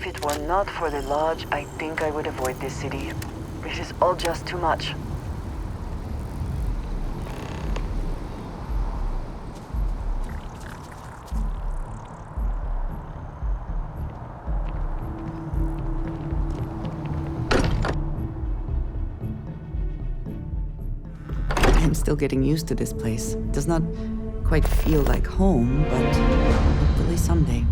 If it were not for the lodge, I think I would avoid this city. It is all just too much. I'm still getting used to this place. It does not quite feel like home, but hopefully someday.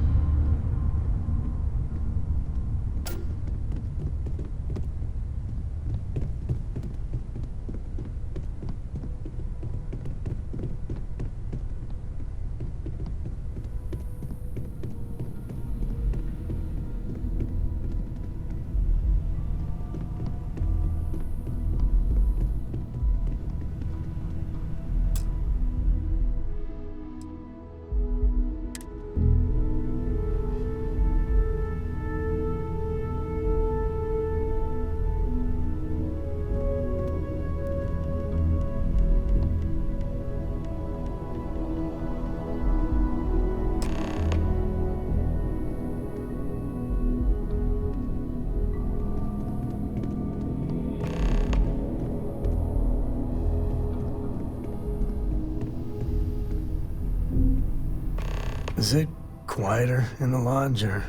Is it quieter in the lodge, or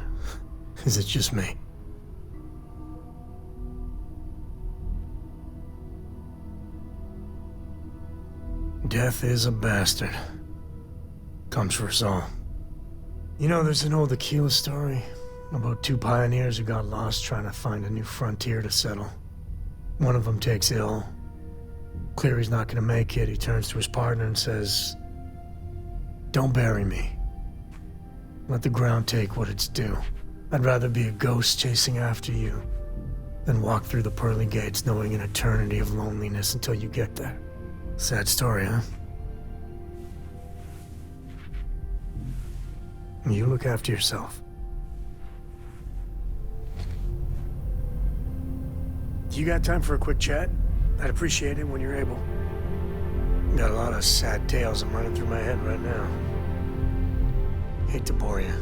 is it just me? Death is a bastard. Comes for us all. You know, there's an old Aquila story about two pioneers who got lost trying to find a new frontier to settle. One of them takes ill. Clear he's not gonna make it, he turns to his partner and says, "Don't bury me. Let the ground take what it's due. I'd rather be a ghost chasing after you than walk through the pearly gates knowing an eternity of loneliness until you get there." Sad story, huh? You look after yourself. You got time for a quick chat? I'd appreciate it when you're able. Got a lot of sad tales I'm running through my head right now. Hate to bore you.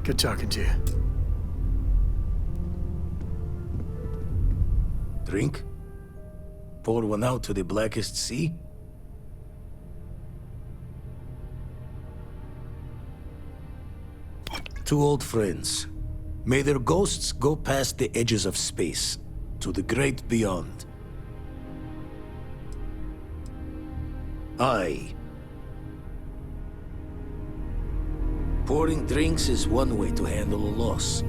Good talking to you. Drink? Pour one out to the blackest sea? Two old friends. May their ghosts go past the edges of space, to the great beyond. Aye. Pouring drinks is one way to handle a loss.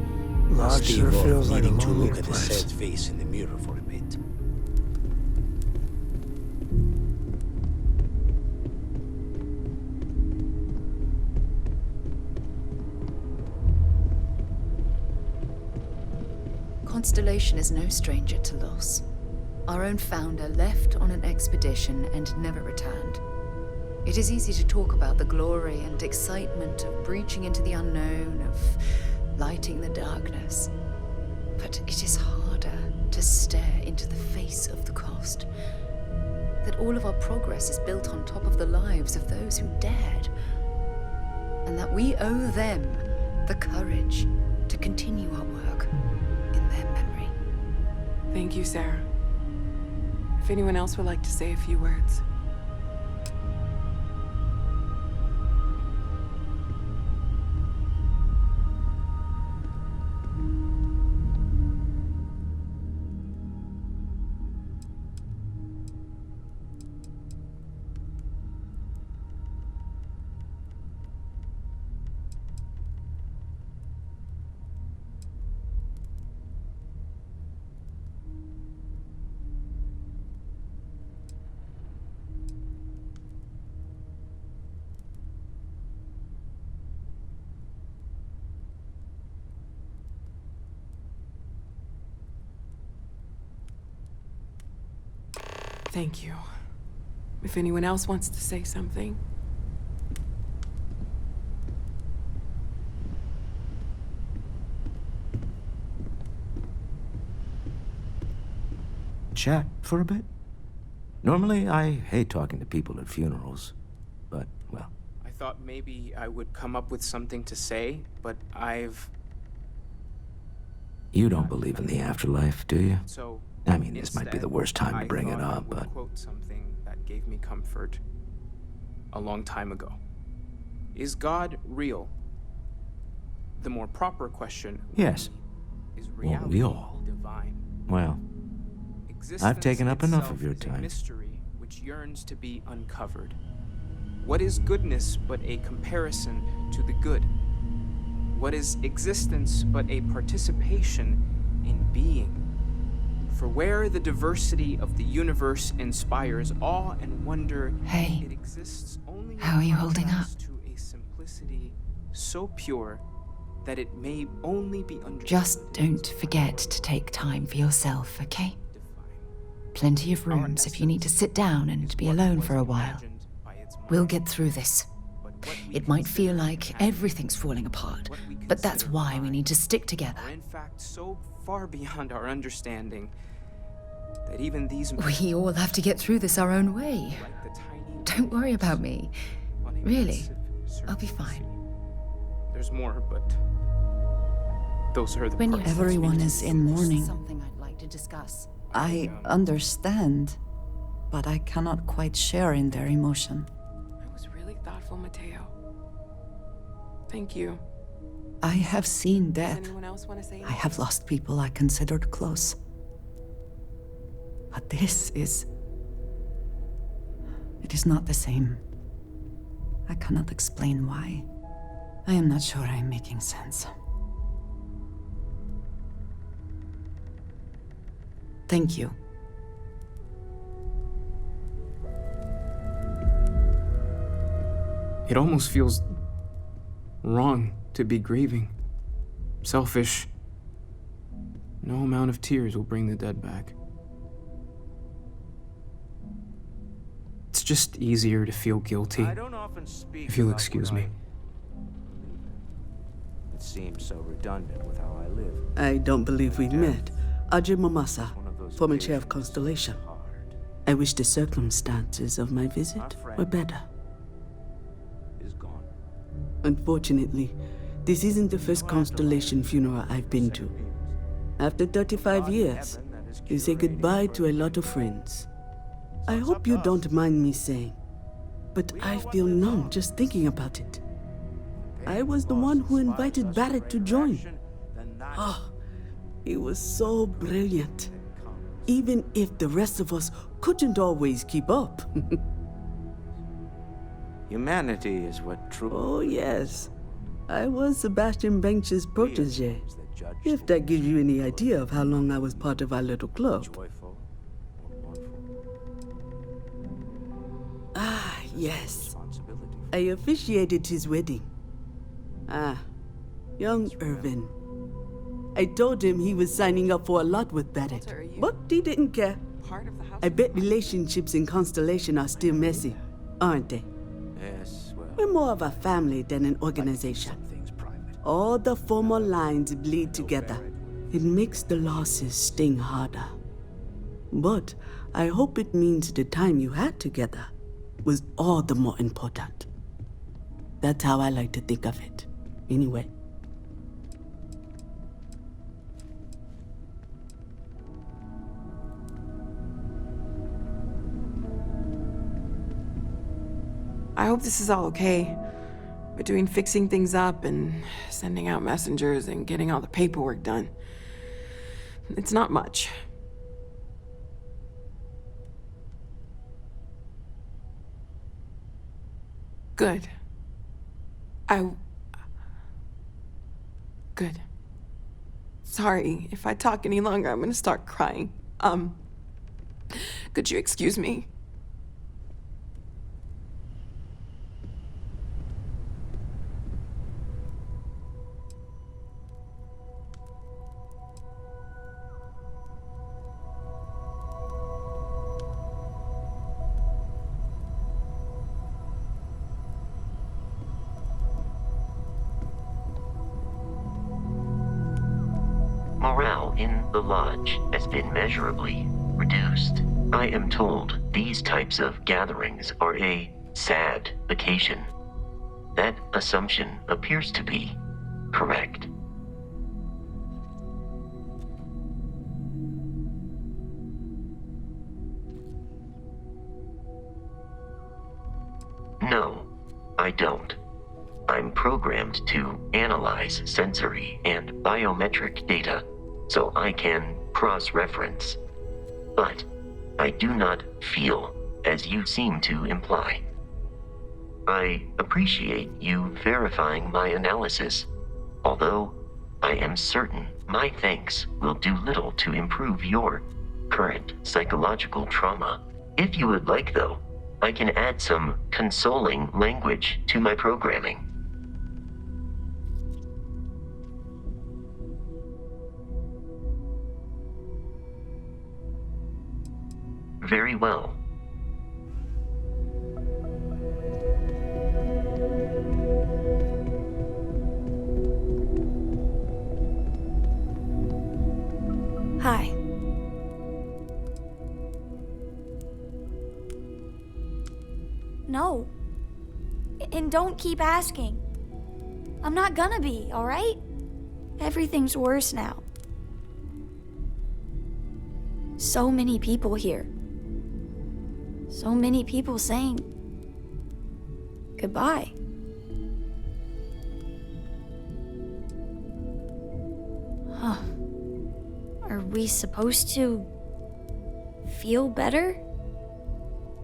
Lodge sure feels like a needing to lonely look at the place. sad face in the mirror for a bit. Constellation is no stranger to loss. Our own founder left on an expedition and never returned. It is easy to talk about the glory and excitement of breaching into the unknown, of lighting the darkness. But it is harder to stare into the face of the cost. That all of our progress is built on top of the lives of those who dared. And that we owe them the courage to continue our work in their memory. Thank you, Sarah. If anyone else would like to say a few words. Thank you. If anyone else wants to say something. Chat for a bit? Normally, I hate talking to people at funerals, but, well... I thought maybe I would come up with something to say, but I've... You don't believe in the afterlife, do you? So, I mean, this might be the worst time to bring it up, I but... quote something that gave me comfort a long time ago. Is God real? The more proper question... Yes. Is Won't reality we all? divine? Well, I've taken up enough of your Existence itself is a time. mystery which yearns to be uncovered. What is goodness but a comparison to the good? What is existence but a participation in being? For where the diversity of the universe inspires awe and wonder, Hey, it exists only how are you holding up? to a simplicity so pure that it may only be understood. Just don't forget to take time for yourself, okay? Plenty of rooms if you need to sit down and be alone for a while. We'll get through this. It might feel like everything's falling apart, but that's why we need to stick together. Are in fact so far beyond our understanding that even these We all have to get through this our own way. like the tiny Don't worry about me. on a Really, massive I'll be surface. fine. There's more, but those are the When parts. Everyone is in mourning. Something I'd like to discuss. I understand, but I cannot quite share in their emotion. I was really thoughtful, Mateo. Thank you. I have seen Does death. anyone else want to say I anything? have lost people I considered close. But this is... It is not the same. I cannot explain why. I am not sure I am making sense. Thank you. It almost feels wrong to be grieving. Selfish. No amount of tears will bring the dead back. It's just easier to feel guilty, I don't often speak if you'll about excuse what me. It seems so redundant with how I live. I don't believe we've met. Ajay Mamasa, One of those former chair of occasions Constellation. hard. I wish the circumstances of my visit were better. Is gone. Unfortunately, this isn't the first Constellation funeral I've been to. After 35 years, you say goodbye to a lot of friends. I hope you don't mind me saying, but I feel numb just thinking about it. I was the one who invited Barrett to join. Oh, he was so brilliant. Even if the rest of us couldn't always keep up. Humanity is what true. Oh, yes. I was Sebastian Bench's protege. If that gives you any idea of how long I was part of our little club. Joyful or mournful. Ah, yes. Responsibility. I officiated his wedding. Ah, young Irvin. I told him he was signing up for a lot with Barrett, Walter, are you- but he didn't care. Part of the house. I bet relationships in Constellation are still messy, aren't they? Yes, well. We're more of a family than an organization. Some things private. All the former lines bleed together. It makes the losses sting harder. But I hope it means the time you had together was all the more important. That's how I like to think of it. Anyway. I hope this is all okay. Between fixing things up and sending out messengers and getting all the paperwork done. It's not much. Good. Good. Sorry, if I talk any longer, I'm gonna start crying. Could you excuse me? Morale in the lodge has been measurably reduced. I am told these types of gatherings are a sad occasion. That assumption appears to be correct. No, I don't. I'm programmed to analyze sensory and biometric data so I can cross-reference. But I do not feel as you seem to imply. I appreciate you verifying my analysis, although I am certain my thanks will do little to improve your current psychological trauma. If you would like, though, I can add some consoling language to my programming. Very well. Hi. No. And don't keep asking. I'm not gonna be, alright? Everything's worse now. So many people here. So many people saying goodbye. Huh. Are we supposed to feel better?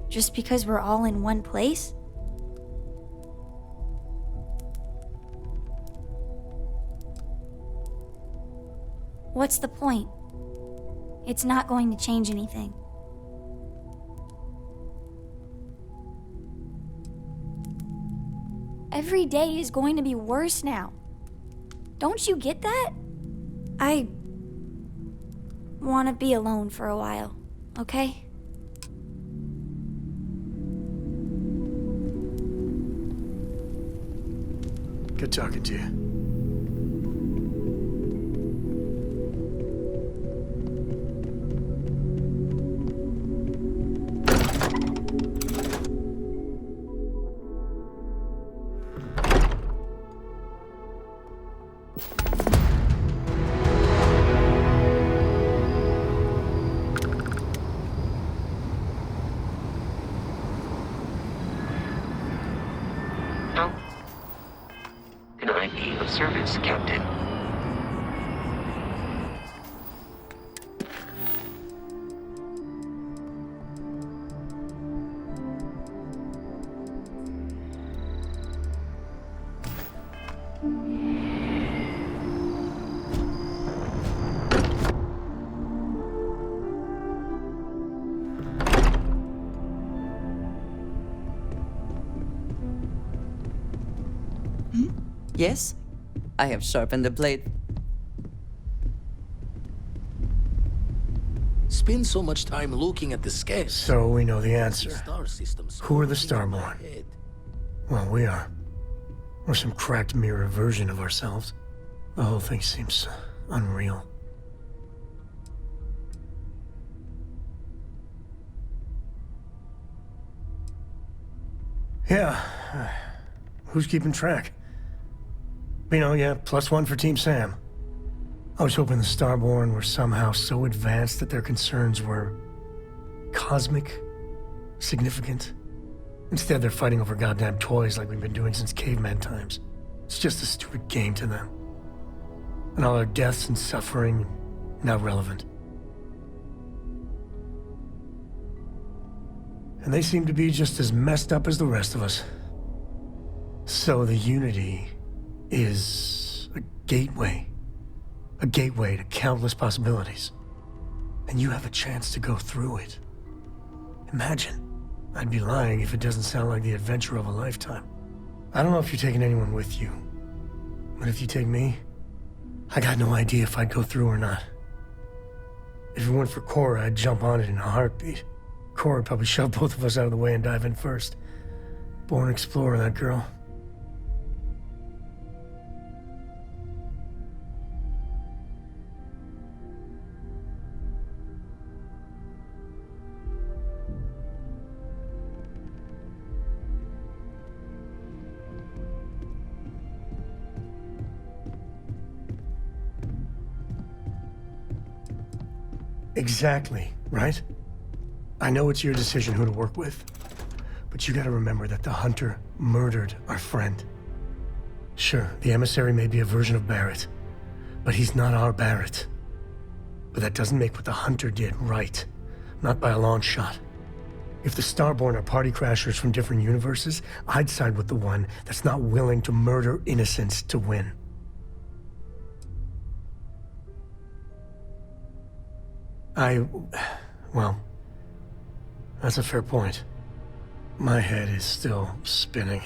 Just because we're all in one place? What's the point? It's not going to change anything. Every day is going to be worse now. Don't you get that? I want to be alone for a while, okay? Good talking to you. How can I be of service, Captain? Yes, I have sharpened the blade. Spend so much time looking at the skies. So we know the answer. Star systems. Who are the Starborn? Well, we are. We're some cracked mirror version of ourselves. The whole thing seems unreal. Yeah. Who's keeping track? You know, yeah, +1 for Team Sam. I was hoping the Starborn were somehow so advanced that their concerns were cosmic, significant. Instead, they're fighting over goddamn toys like we've been doing since caveman times. It's just a stupid game to them. And all our deaths and suffering, not relevant. And they seem to be just as messed up as the rest of us. So the Unity is a gateway. A gateway to countless possibilities. And you have a chance to go through it. Imagine. I'd be lying if it doesn't sound like the adventure of a lifetime. I don't know if you're taking anyone with you, but if you take me, I got no idea if I'd go through or not. If it weren't for Cora, I'd jump on it in a heartbeat. Cora would probably shove both of us out of the way and dive in first. Born explorer, that girl. Exactly, right? I know it's your decision who to work with, but you gotta remember that the Hunter murdered our friend. Sure, the emissary may be a version of Barrett, but he's not our Barrett. But that doesn't make what the Hunter did right. Not by a long shot. If the Starborn are party crashers from different universes, I'd side with the one that's not willing to murder innocents to win. Well, that's a fair point. My head is still spinning.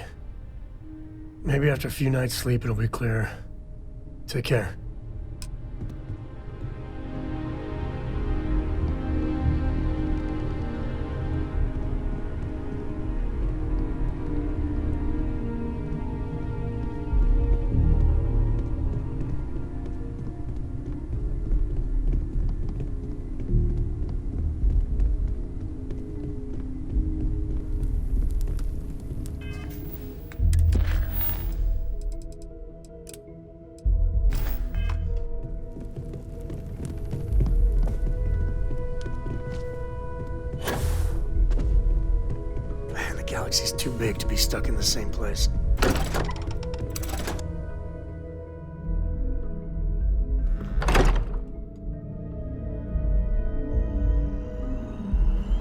Maybe after a few nights' sleep, it'll be clearer. Take care. The galaxy's too big to be stuck in the same place.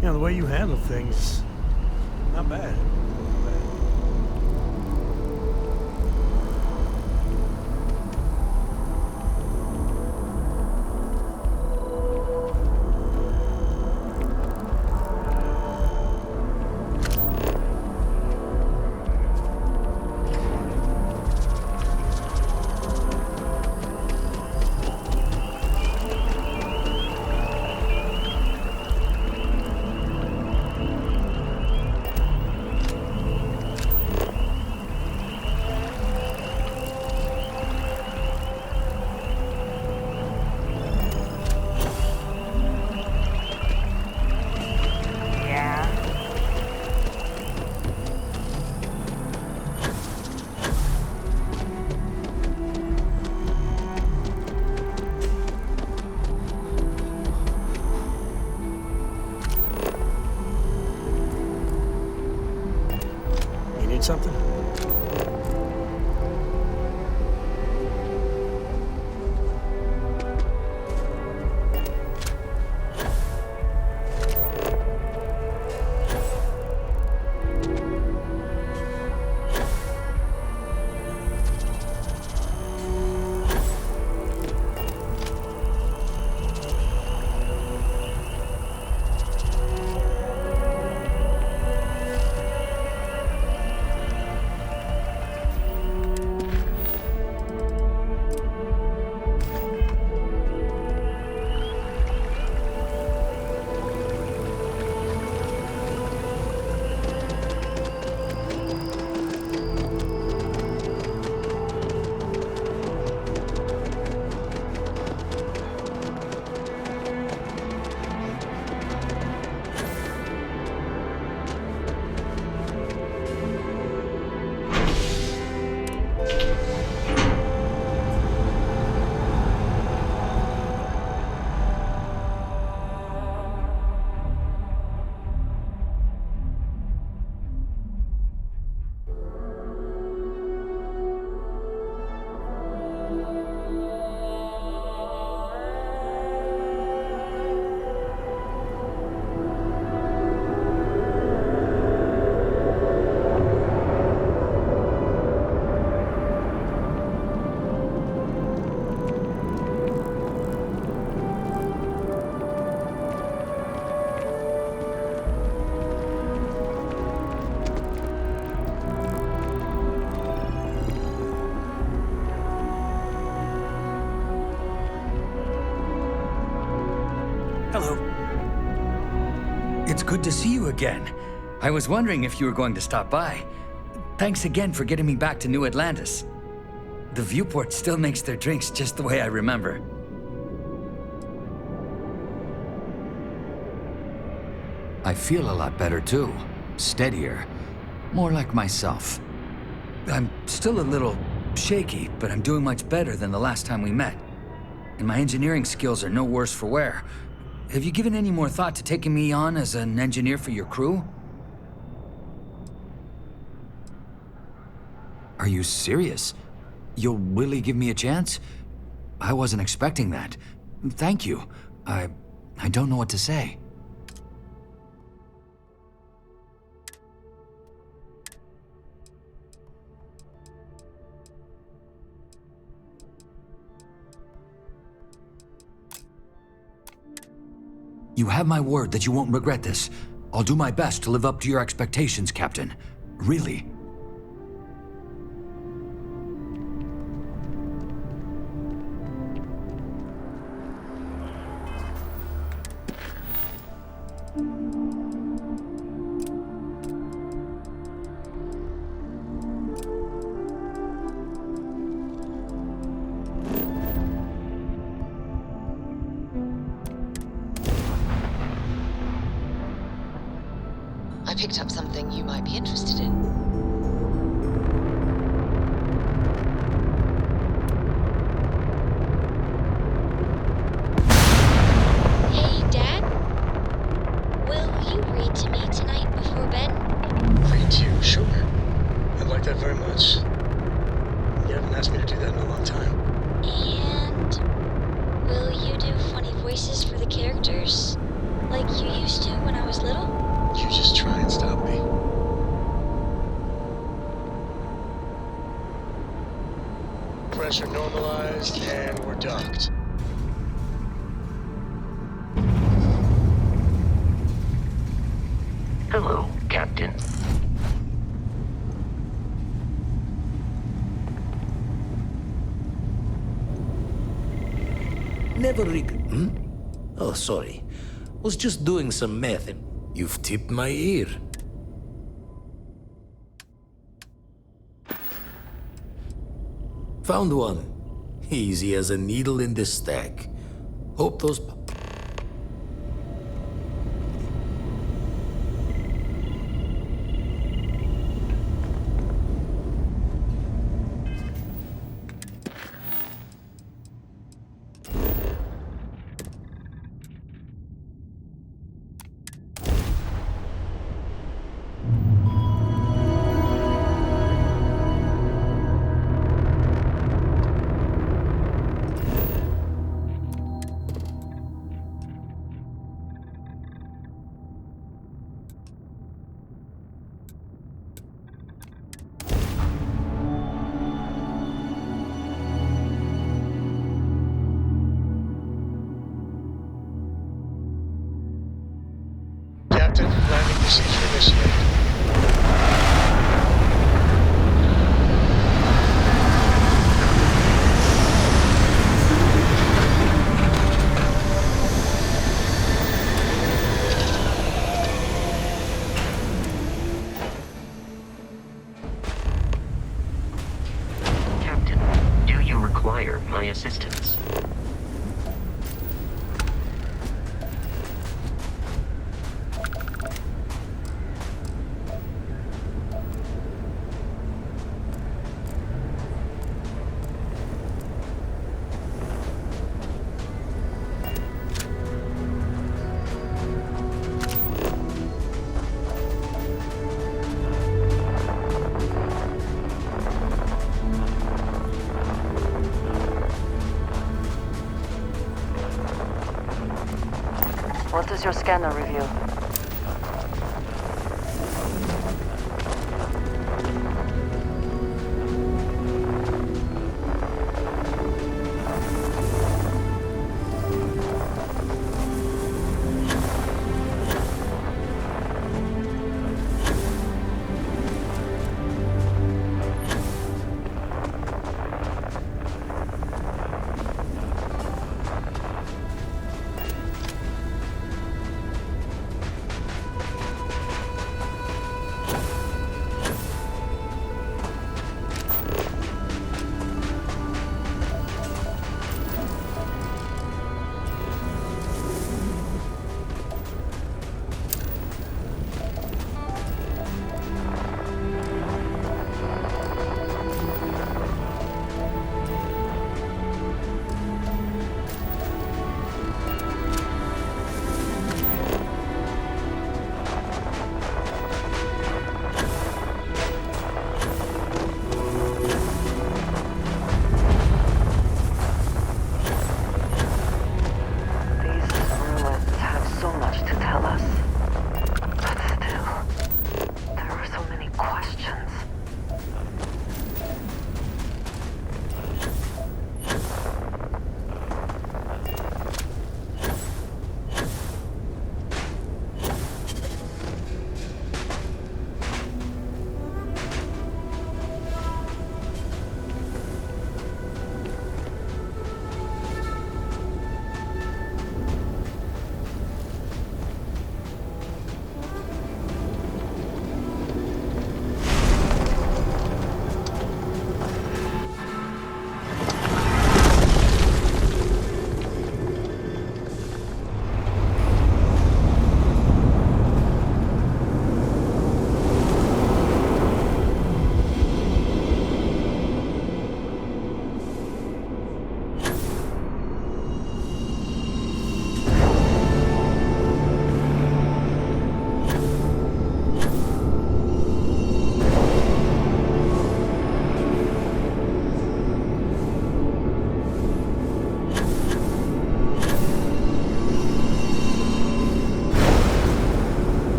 You know, the way you handle things, not bad. Something? Hello. It's good to see you again. I was wondering if you were going to stop by. Thanks again for getting me back to New Atlantis. The viewport still makes their drinks just the way I remember. I feel a lot better too. Steadier. More like myself. I'm still a little shaky, but I'm doing much better than the last time we met. And my engineering skills are no worse for wear. have you given any more thought to taking me on as an engineer for your crew? Are you serious? You'll really give me a chance? I wasn't expecting that. Thank you. I don't know what to say. You have my word that you won't regret this. I'll do my best to live up to your expectations, Captain. Really. I picked up something you might be interested in. Hey, Dad? Will you read to me tonight before bed? Read to you? Sure. I'd like that very much. You haven't asked me to do that in a long time. And will you do funny voices for the characters? Like you used to when I was little? You just try and stop me. Pressure normalized, and we're docked. Hello, Captain. Never Oh, sorry. Was just doing some math and you've tipped my ear. Found one. Easy as a needle in the stack. Hope those... Captain, landing procedure initiated. Captain, do you require my assistance? What does your scanner reveal?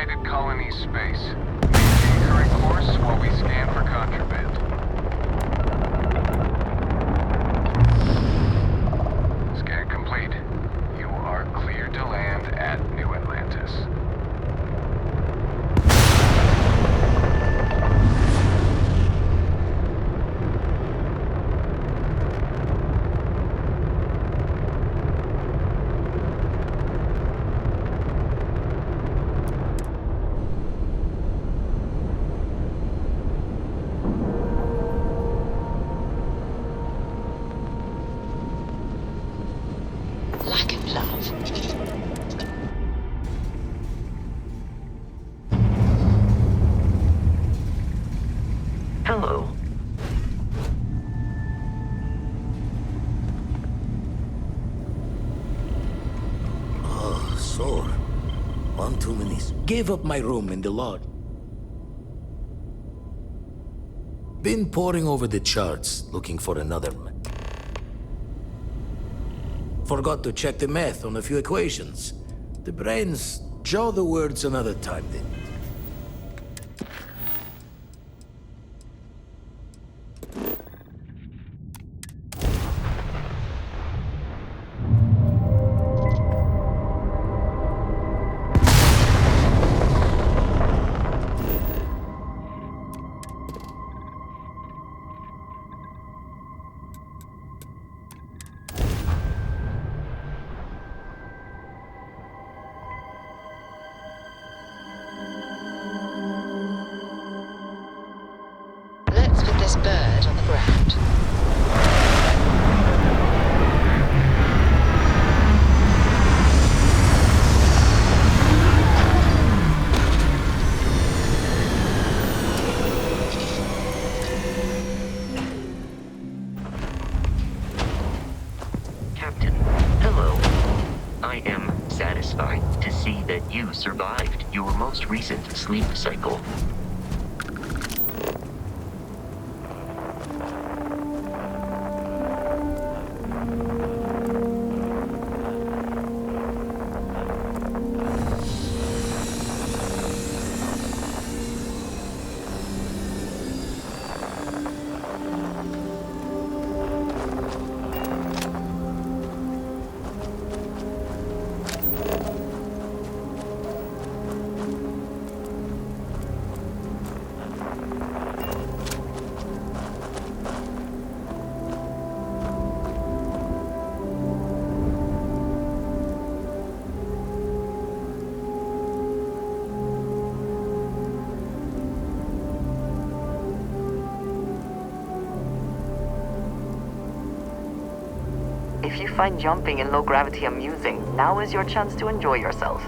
United Colonies space. Maintain current course while we scan for contraband. Scan complete. You are cleared to land at New Atlantis. Lack of love. Hello. Oh, sore. One too many. Gave up my room in the lodge. Been poring over the charts, looking for another. Forgot to check the math on a few equations. The brains jaw the words another time then. Let's put this bird on the ground. Captain, hello. I am satisfied to see that you survived your most recent sleep cycle. If you find jumping in low gravity amusing, now is your chance to enjoy yourself.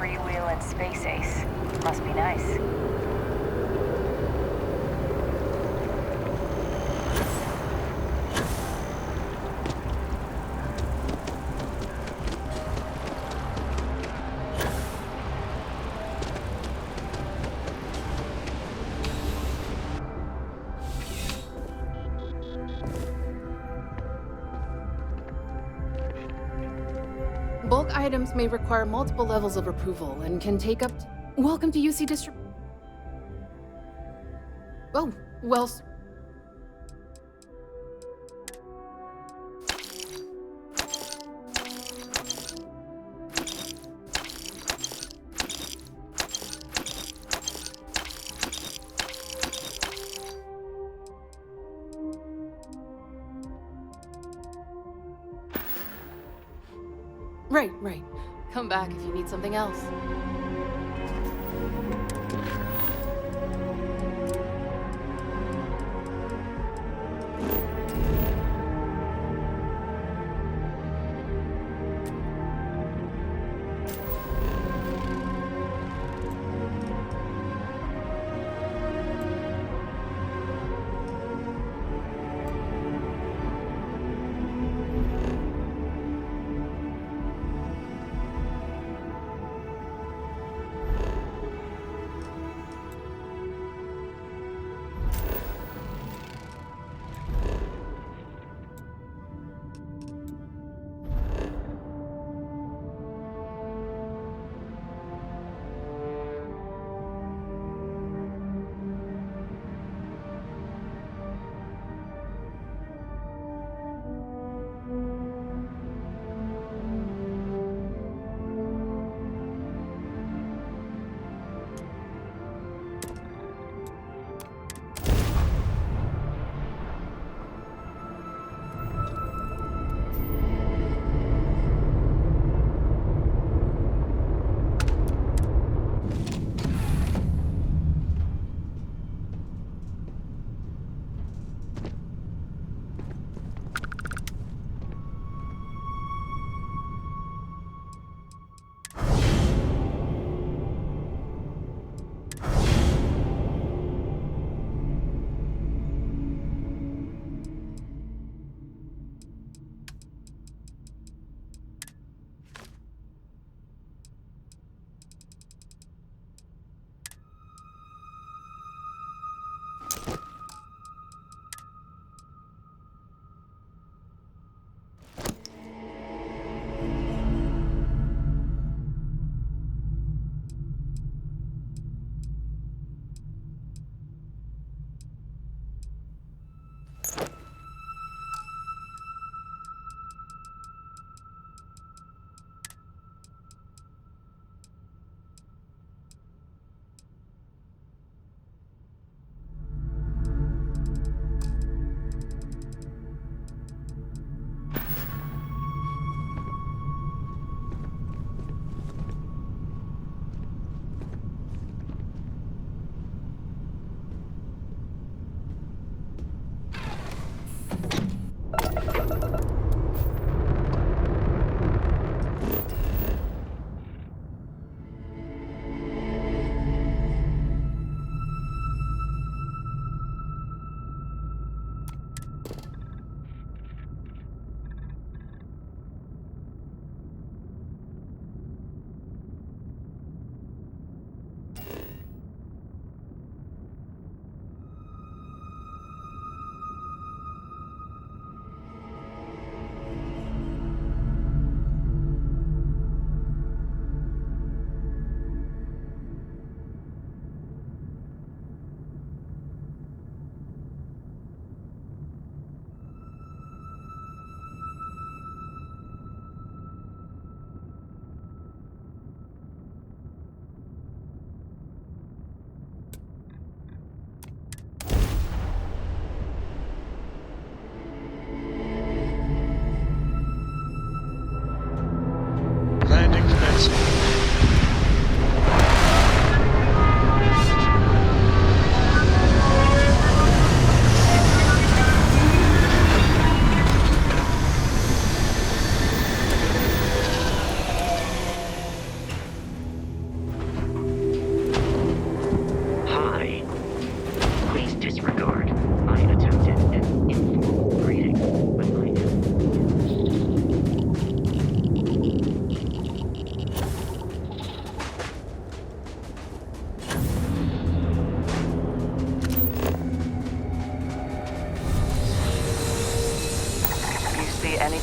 freewheel and space ace. Must be nice. Bulk items may require multiple levels of approval and can take up Welcome to UC District. Oh, well... Right. Come back if you need something else.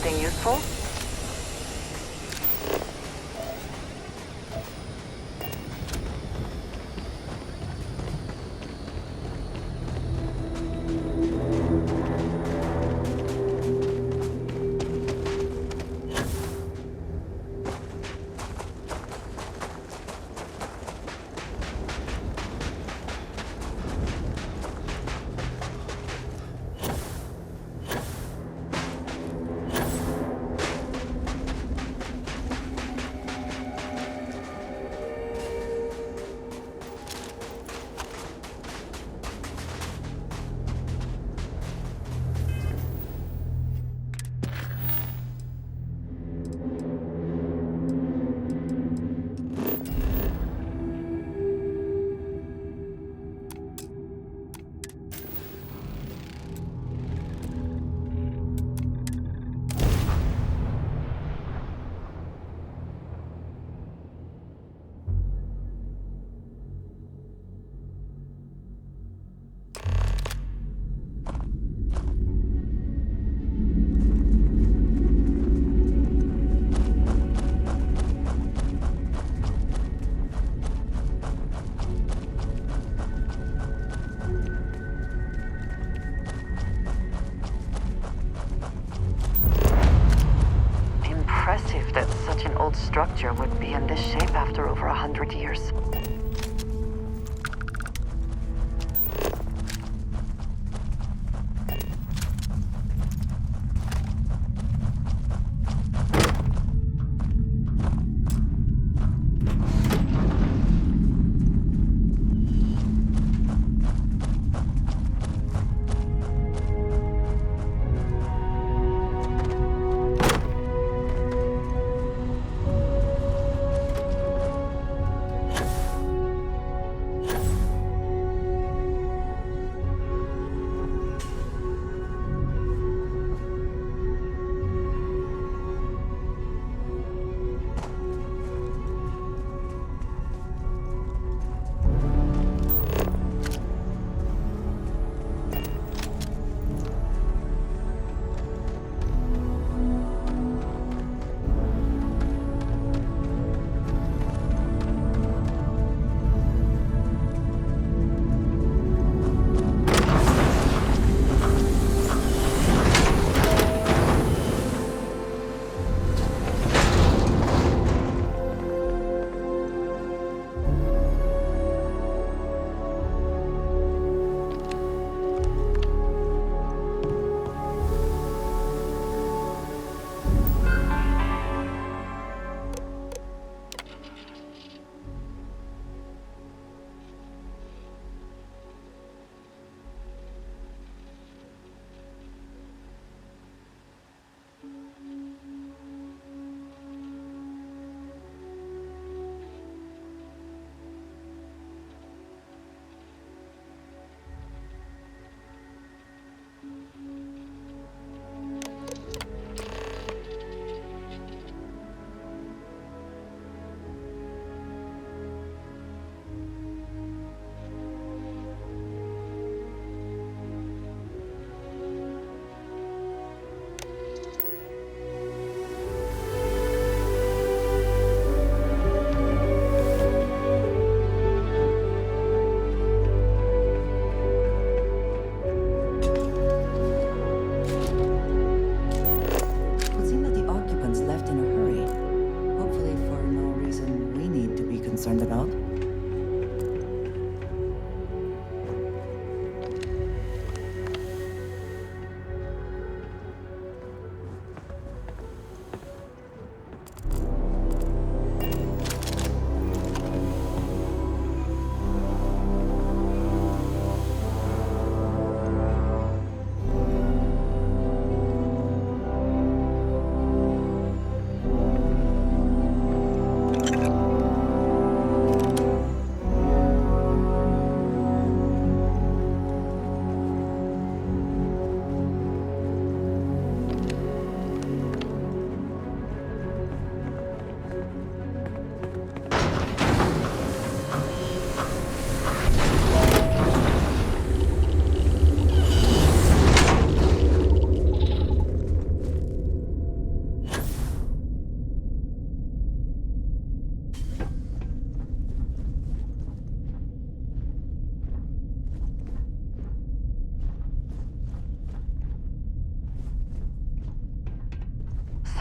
Anything useful? Impressive that such an old structure would be in this shape after over 100 years.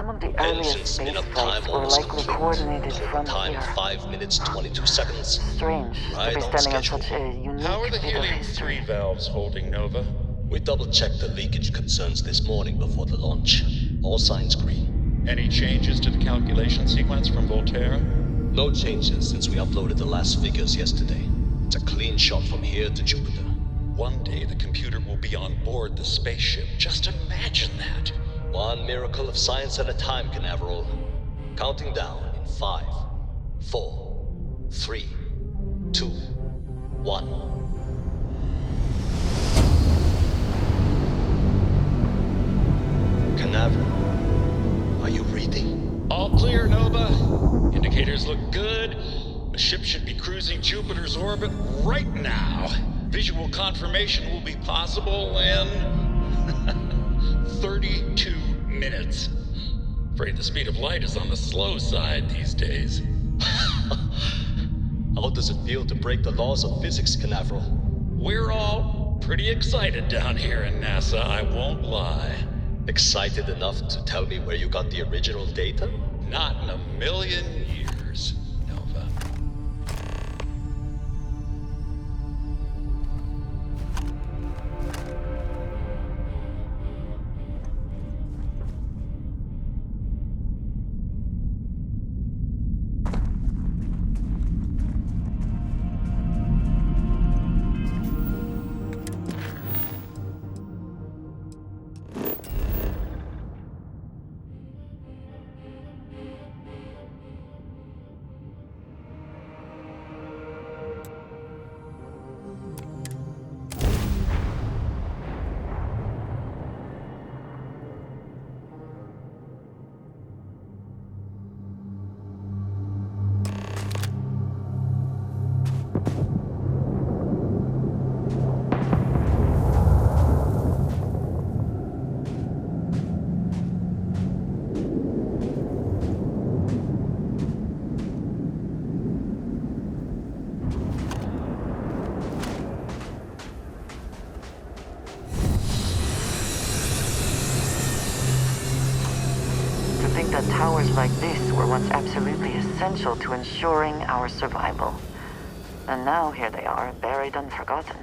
Some of the And earliest since space enough flights time were almost likely complete, coordinated total from time here. 5 minutes 22 seconds. Strange Right to be on standing on schedule. such a unique How are the bit of helium-3 history. valves holding, Nova? We double-checked the leakage concerns this morning before the launch. All signs green. Any changes to the calculation sequence from Volterra? No changes since we uploaded the last figures yesterday. It's a clean shot from here to Jupiter. One day the computer will be on board the spaceship. Just imagine that. One miracle of science at a time, Canaveral. Counting down in 5, 4, 3, 2, 1. Canaveral, are you reading? All clear, Nova. Indicators look good. The ship should be cruising Jupiter's orbit right now. Visual confirmation will be possible in 32 minutes. Afraid the speed of light is on the slow side these days. How does it feel to break the laws of physics, Canaveral? We're all pretty excited down here in NASA, I won't lie. Excited enough to tell me where you got the original data? Not in a million years, Nova. That towers like this were once absolutely essential to ensuring our survival. And now here they are, buried and forgotten.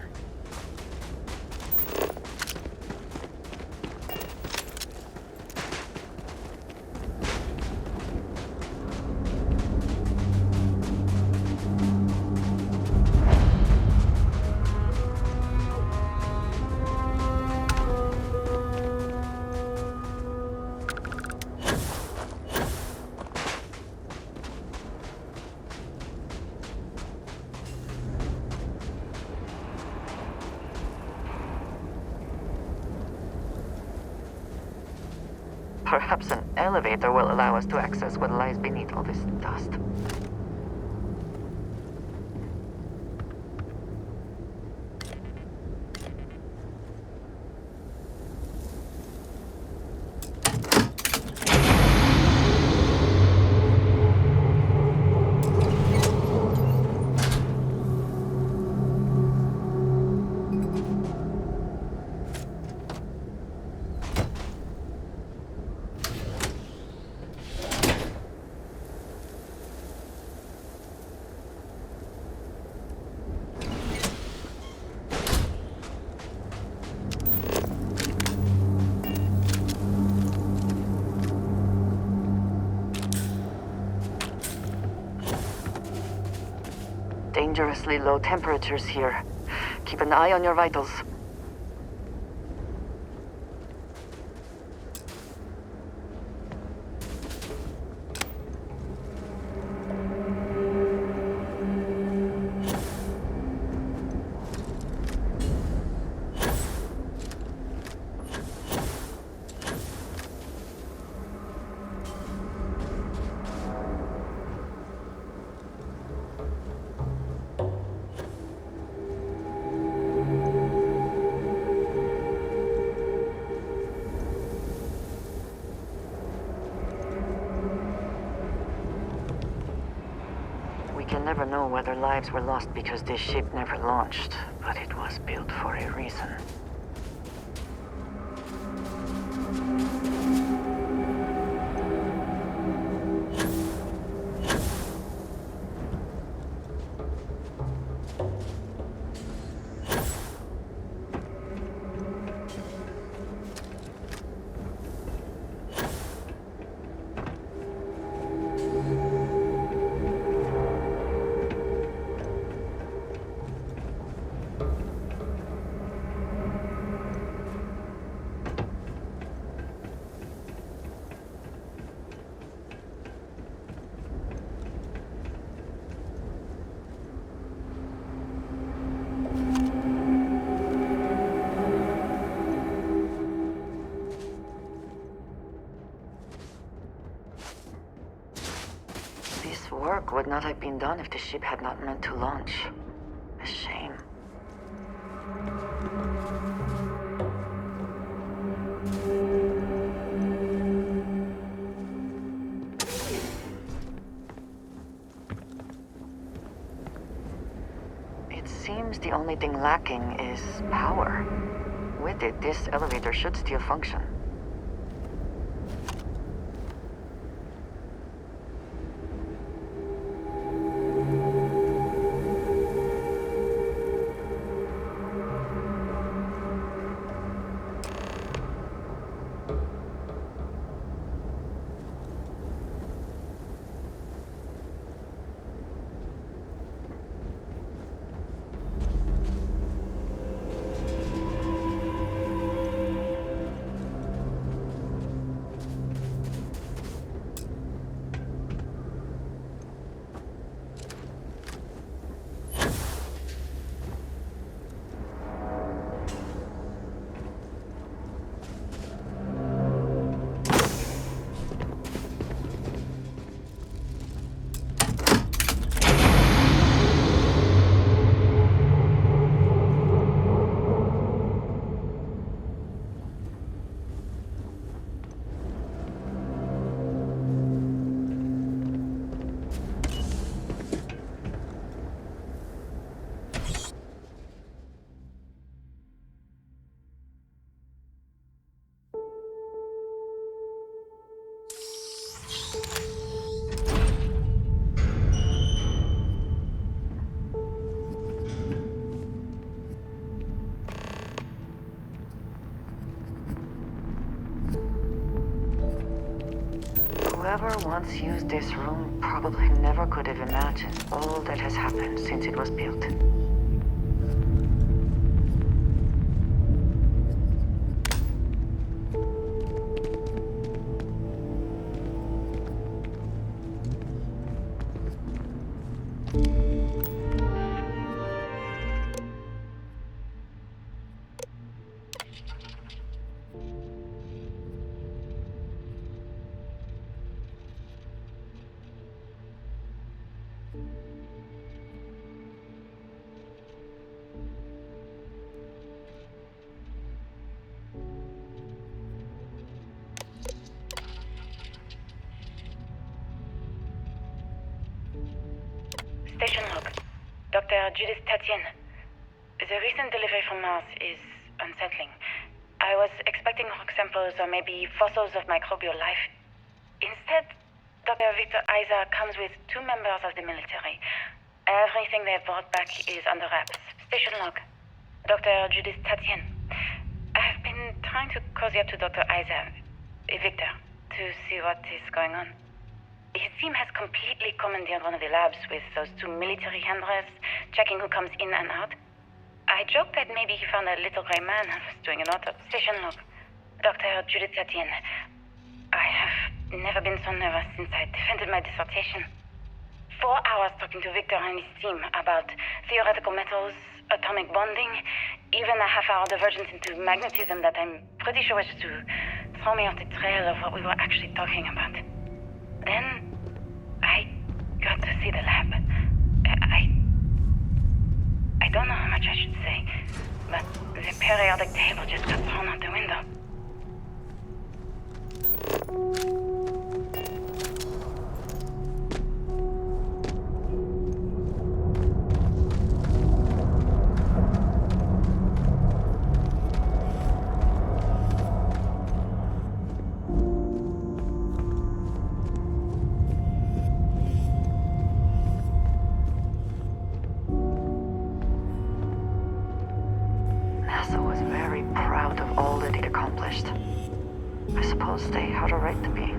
Perhaps an elevator will allow us to access what lies beneath all this dust. Dangerously low temperatures here. Keep an eye on your vitals. We can never know whether lives were lost because this ship never launched, but it was built for a reason. work would not have been done if the ship had not meant to launch. A shame. It seems the only thing lacking is power. With it, this elevator should still function. Whoever once used this room probably never could have imagined all that has happened since it was built. Station log. Dr. Judith Tatian. The recent delivery from Mars is unsettling. I was expecting rock samples or maybe fossils of microbial life. Instead, Dr. Victor Isa comes with 2 members of the military. Everything they brought back is under wraps. Station log. Dr. Judith Tatian. I've been trying to cozy up to Dr. Isa, Victor, to see what is going on. His team has completely commandeered one of the labs with those 2 military handlers, checking who comes in and out. I joked that maybe he found a little gray man and was doing an autopsy. Station log. Dr. Judith Tatian. I have never been so nervous since I defended my dissertation. 4 hours talking to Victor and his team about theoretical metals, atomic bonding, even a half-hour divergence into magnetism that I'm pretty sure was to throw me off the trail of what we were actually talking about. Then, I got to see the lab. I don't know how much I should say, but the periodic table just got thrown out the window. NASA was very proud of all that it accomplished. I suppose they had a right to be.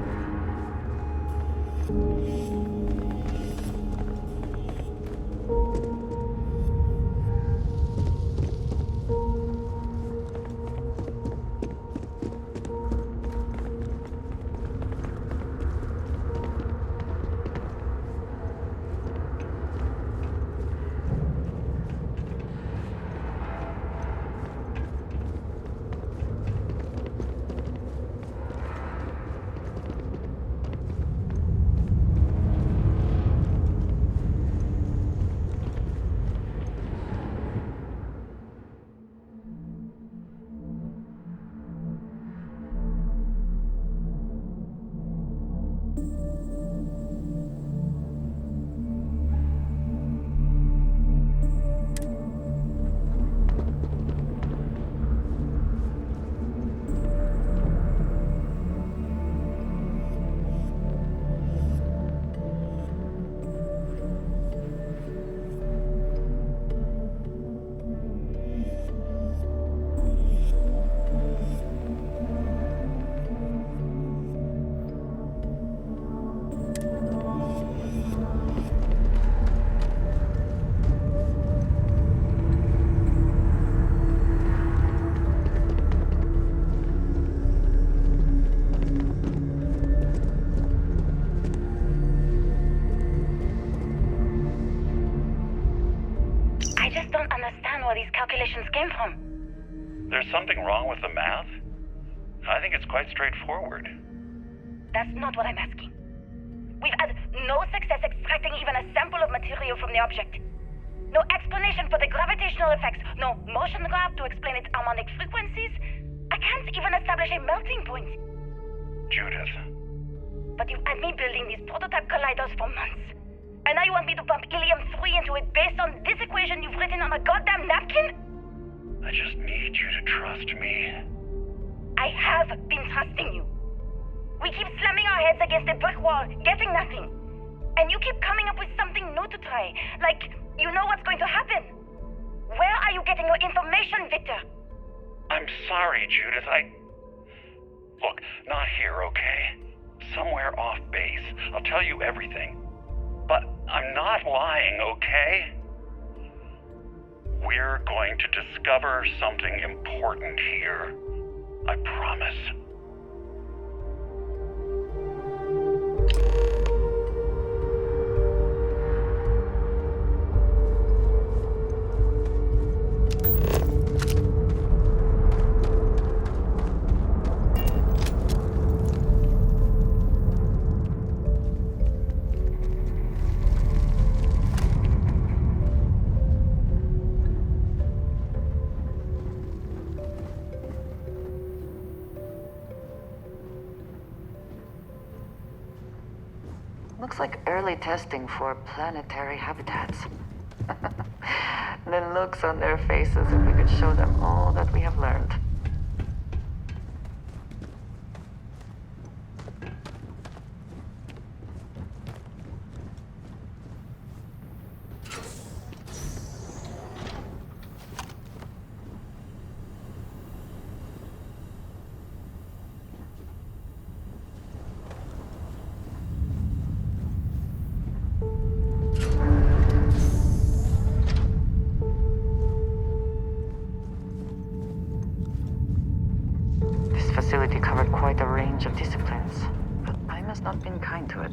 There's something wrong with the math? I think it's quite straightforward. That's not what I'm asking. We've had no success extracting even a sample of material from the object. No explanation for the gravitational effects, no motion graph to explain its harmonic frequencies. I can't even establish a melting point. Judith. But you've had me building these prototype colliders for months. And now you want me to pump helium-3 into it based on this equation you've written on a goddamn napkin? I just need you to trust me. I have been trusting you. We keep slamming our heads against a brick wall, getting nothing. And you keep coming up with something new to try. Like, you know what's going to happen. Where are you getting your information, Victor? I'm sorry, Judith. Look, not here, okay? Somewhere off base. I'll tell you everything. But I'm not lying, okay? We're going to discover something important here. I promise. Looks like early testing for planetary habitats. The looks on their faces if we could show them all that we have learned. Facility covered quite a range of disciplines, but time has not been kind to it.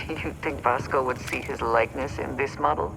You think Vasco would see his likeness in this model?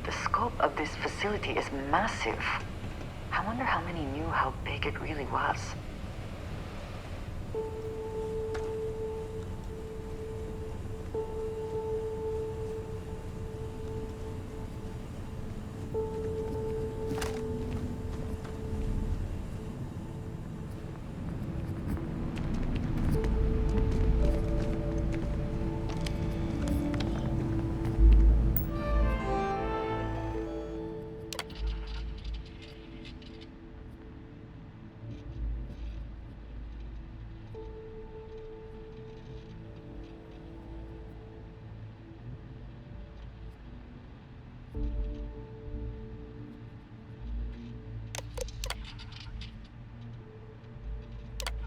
The scope of this facility is massive. I wonder how many knew how big it really was.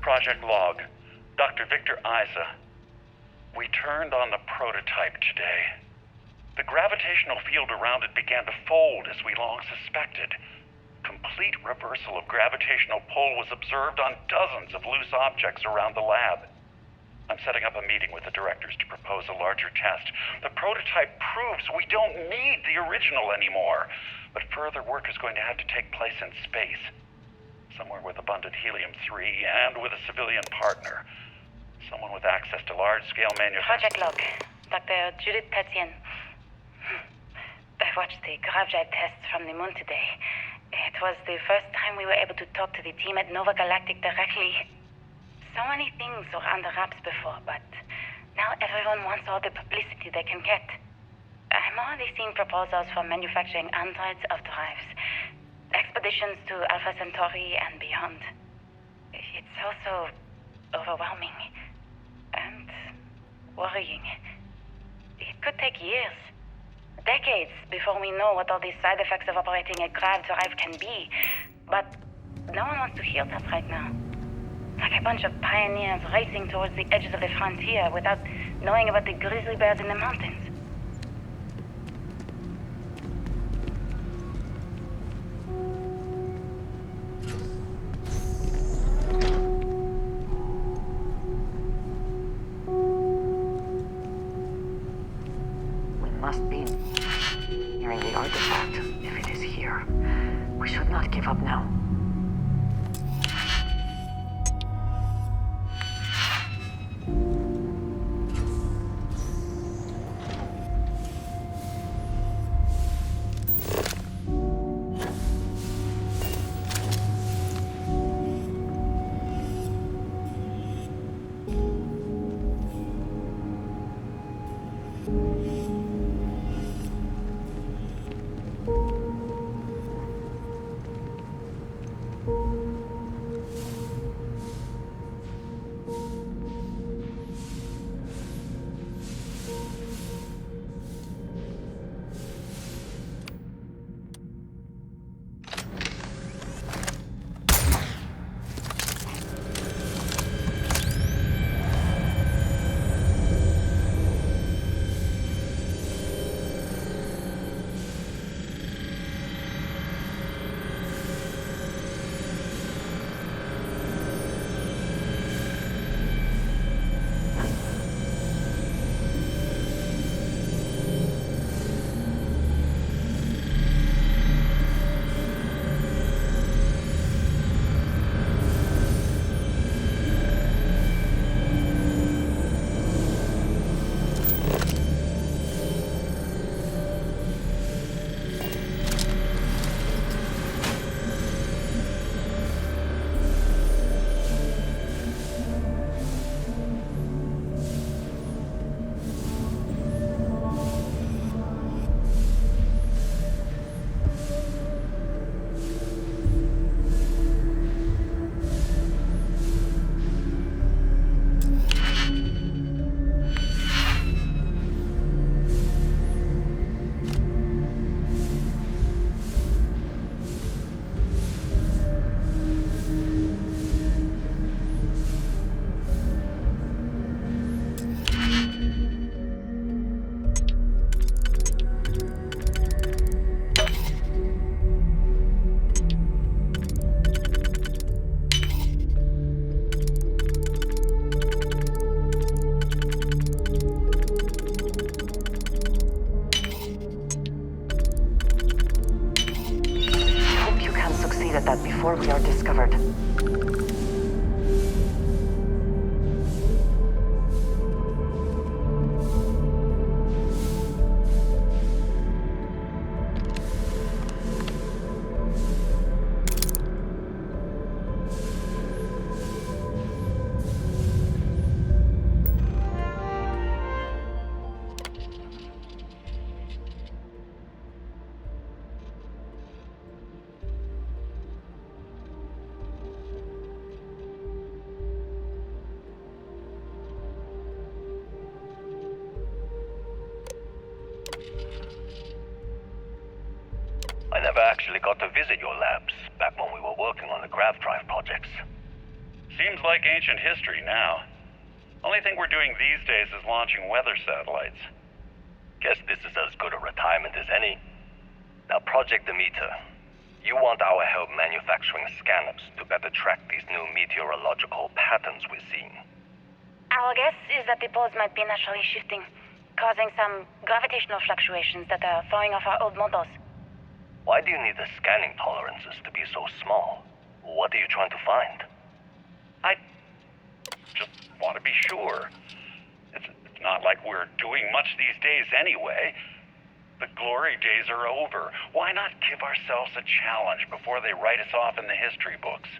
Project log. Dr. Victor Isa. We turned on the prototype today. The gravitational field around it began to fold as we long suspected. Complete reversal of gravitational pull was observed on dozens of loose objects around the lab. I'm setting up a meeting with the directors to propose a larger test. The prototype proves we don't need the original anymore, but further work is going to have to take place in space. Somewhere with abundant helium-3 and with a civilian partner. Someone with access to large-scale manufacturing. Project log. Dr. Judith Tatien. I watched the grav drive tests from the moon today. It was the first time we were able to talk to the team at Nova Galactic directly. So many things were under wraps before, but now everyone wants all the publicity they can get. I'm already seeing proposals for manufacturing androids of drives. Expeditions to Alpha Centauri and beyond. It's also overwhelming and worrying. It could take years, decades, before we know what all these side effects of operating a grav drive can be. But no one wants to hear that right now. Like a bunch of pioneers racing towards the edges of the frontier without knowing about the grizzly bears in the mountains. Must be nearing the artifact, if it is here. We should not give up now. before we are discovered. I never actually got to visit your labs back when we were working on the grav drive projects. Seems like ancient history now. Only thing we're doing these days is launching weather satellites. Guess this is as good a retirement as any. Now, Project Demeter, you want our help manufacturing scanners to better track these new meteorological patterns we're seeing. Our guess is that the poles might be naturally shifting, causing some gravitational fluctuations that are throwing off our old models. Why do you need the scanning tolerances to be so small? What are you trying to find? I just want to be sure. It's not like we're doing much these days anyway. The glory days are over. Why not give ourselves a challenge before they write us off in the history books?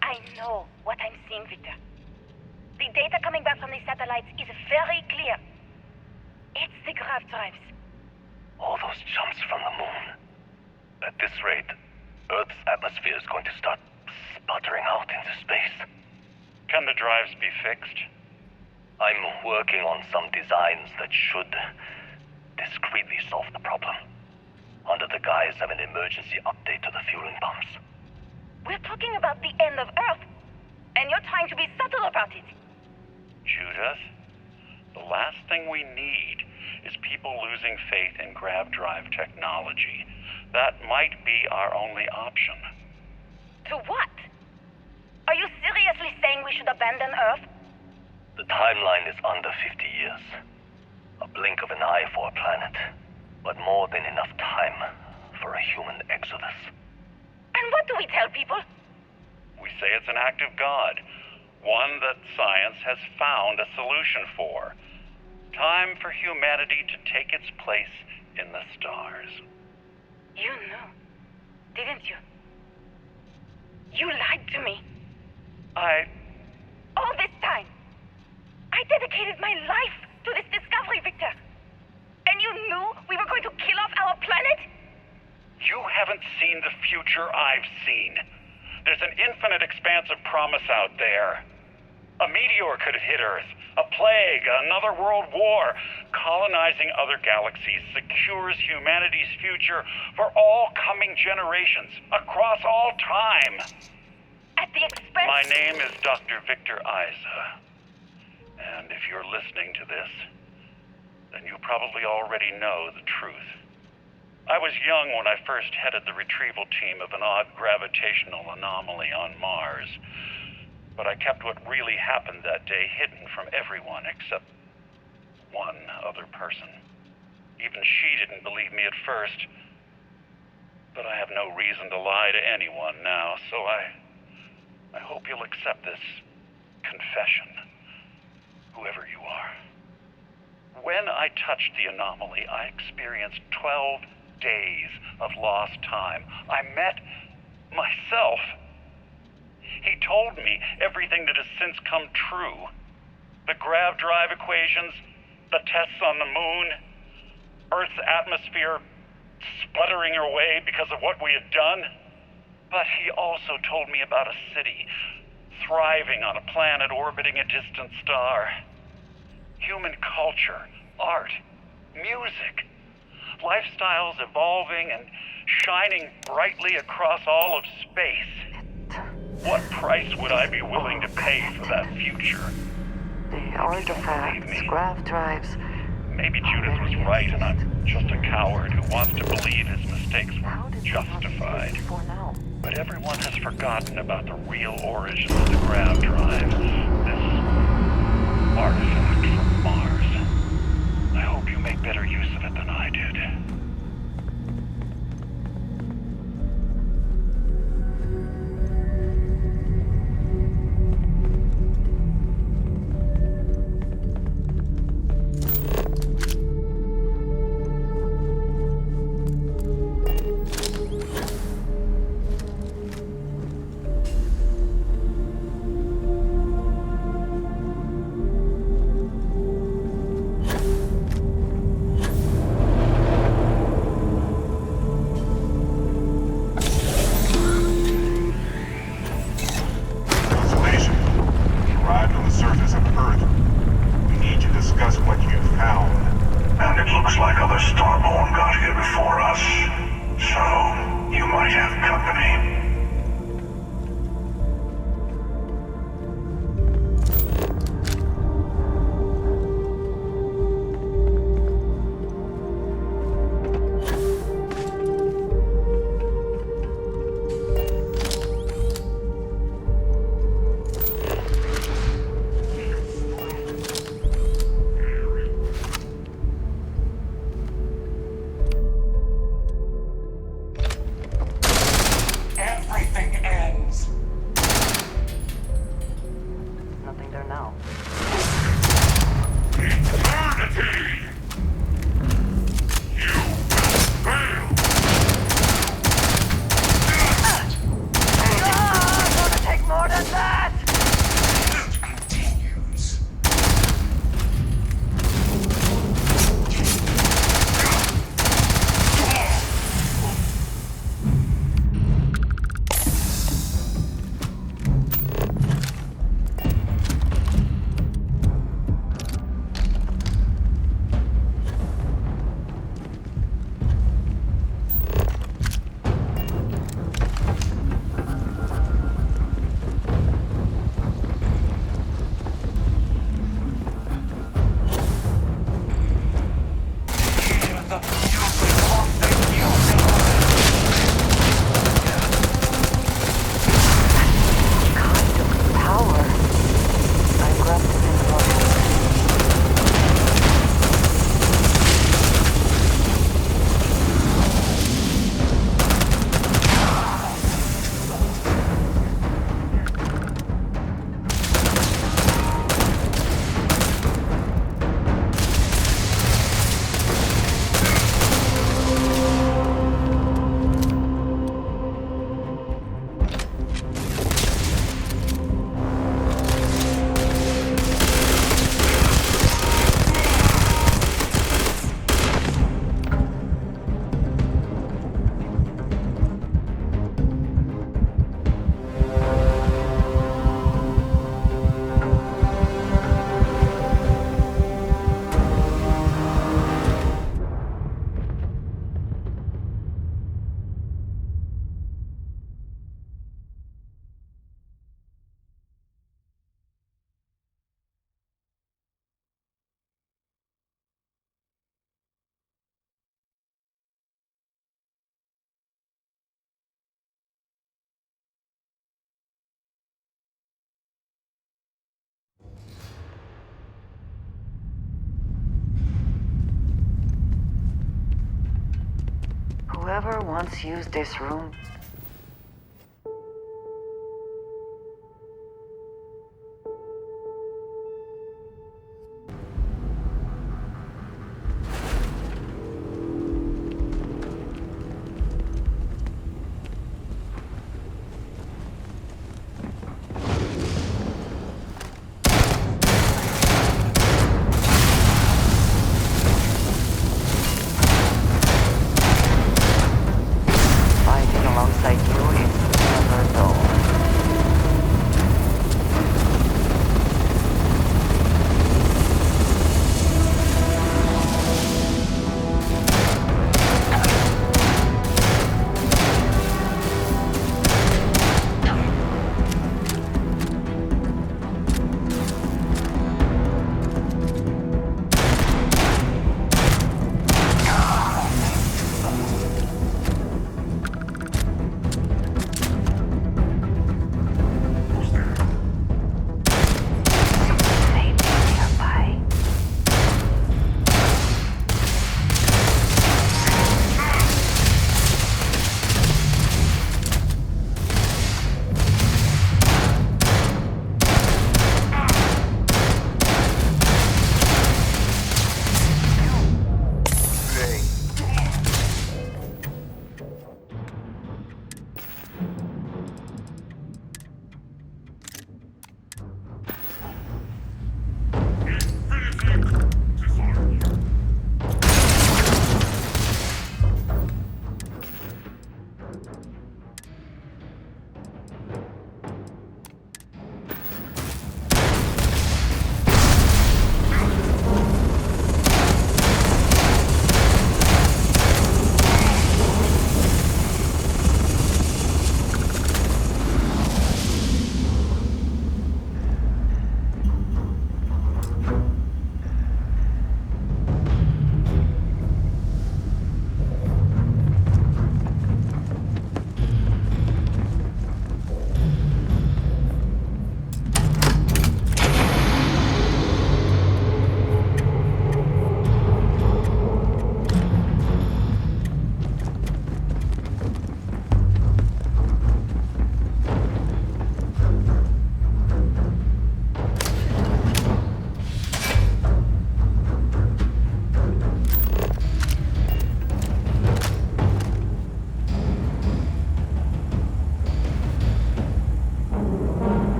I know what I'm seeing, Victor. The data coming back from the satellites is very clear. It's the grav drives. All those jumps from the moon. At this rate, Earth's atmosphere is going to start sputtering out into space. Can the drives be fixed? I'm working on some designs that should discreetly solve the problem, under the guise of an emergency update to the fueling pumps. We're talking about the end of Earth, and you're trying to be subtle about it. Judith, the last thing we need is people losing faith in grav drive technology. That might be our only option. To what? Are you seriously saying we should abandon Earth? The timeline is under 50 years. A blink of an eye for a planet, but more than enough time for a human exodus. And what do we tell people? We say it's an act of God, one that science has found a solution for. Time for humanity to take its place in the stars. You knew, didn't you? You lied to me. All this time, I dedicated my life to this discovery, Victor. And you knew we were going to kill off our planet? You haven't seen the future I've seen. There's an infinite expanse of promise out there. A meteor could hit Earth, a plague, another world war. Colonizing other galaxies secures humanity's future for all coming generations, across all time. At the expense... My name is Dr. Victor Isa. And if you're listening to this, then you probably already know the truth. I was young when I first headed the retrieval team of an odd gravitational anomaly on Mars. But I kept what really happened that day hidden from everyone except one other person. Even she didn't believe me at first. But I have no reason to lie to anyone now, so I hope you'll accept this confession, whoever you are. When I touched the anomaly, I experienced 12 days of lost time. I met myself. He told me everything that has since come true. The grav drive equations, the tests on the moon, Earth's atmosphere sputtering away because of what we had done. But he also told me about a city thriving on a planet orbiting a distant star. Human culture, art, music, lifestyles evolving and shining brightly across all of space. What price would I be willing to pay for that future? The artifacts, grav drives. Maybe Judith was right and I'm just a coward who wants to believe his mistakes were justified. But everyone has forgotten about the real origin of the grav drive. This artifact from Mars. I hope you make better use of it than I did. ever once used this room?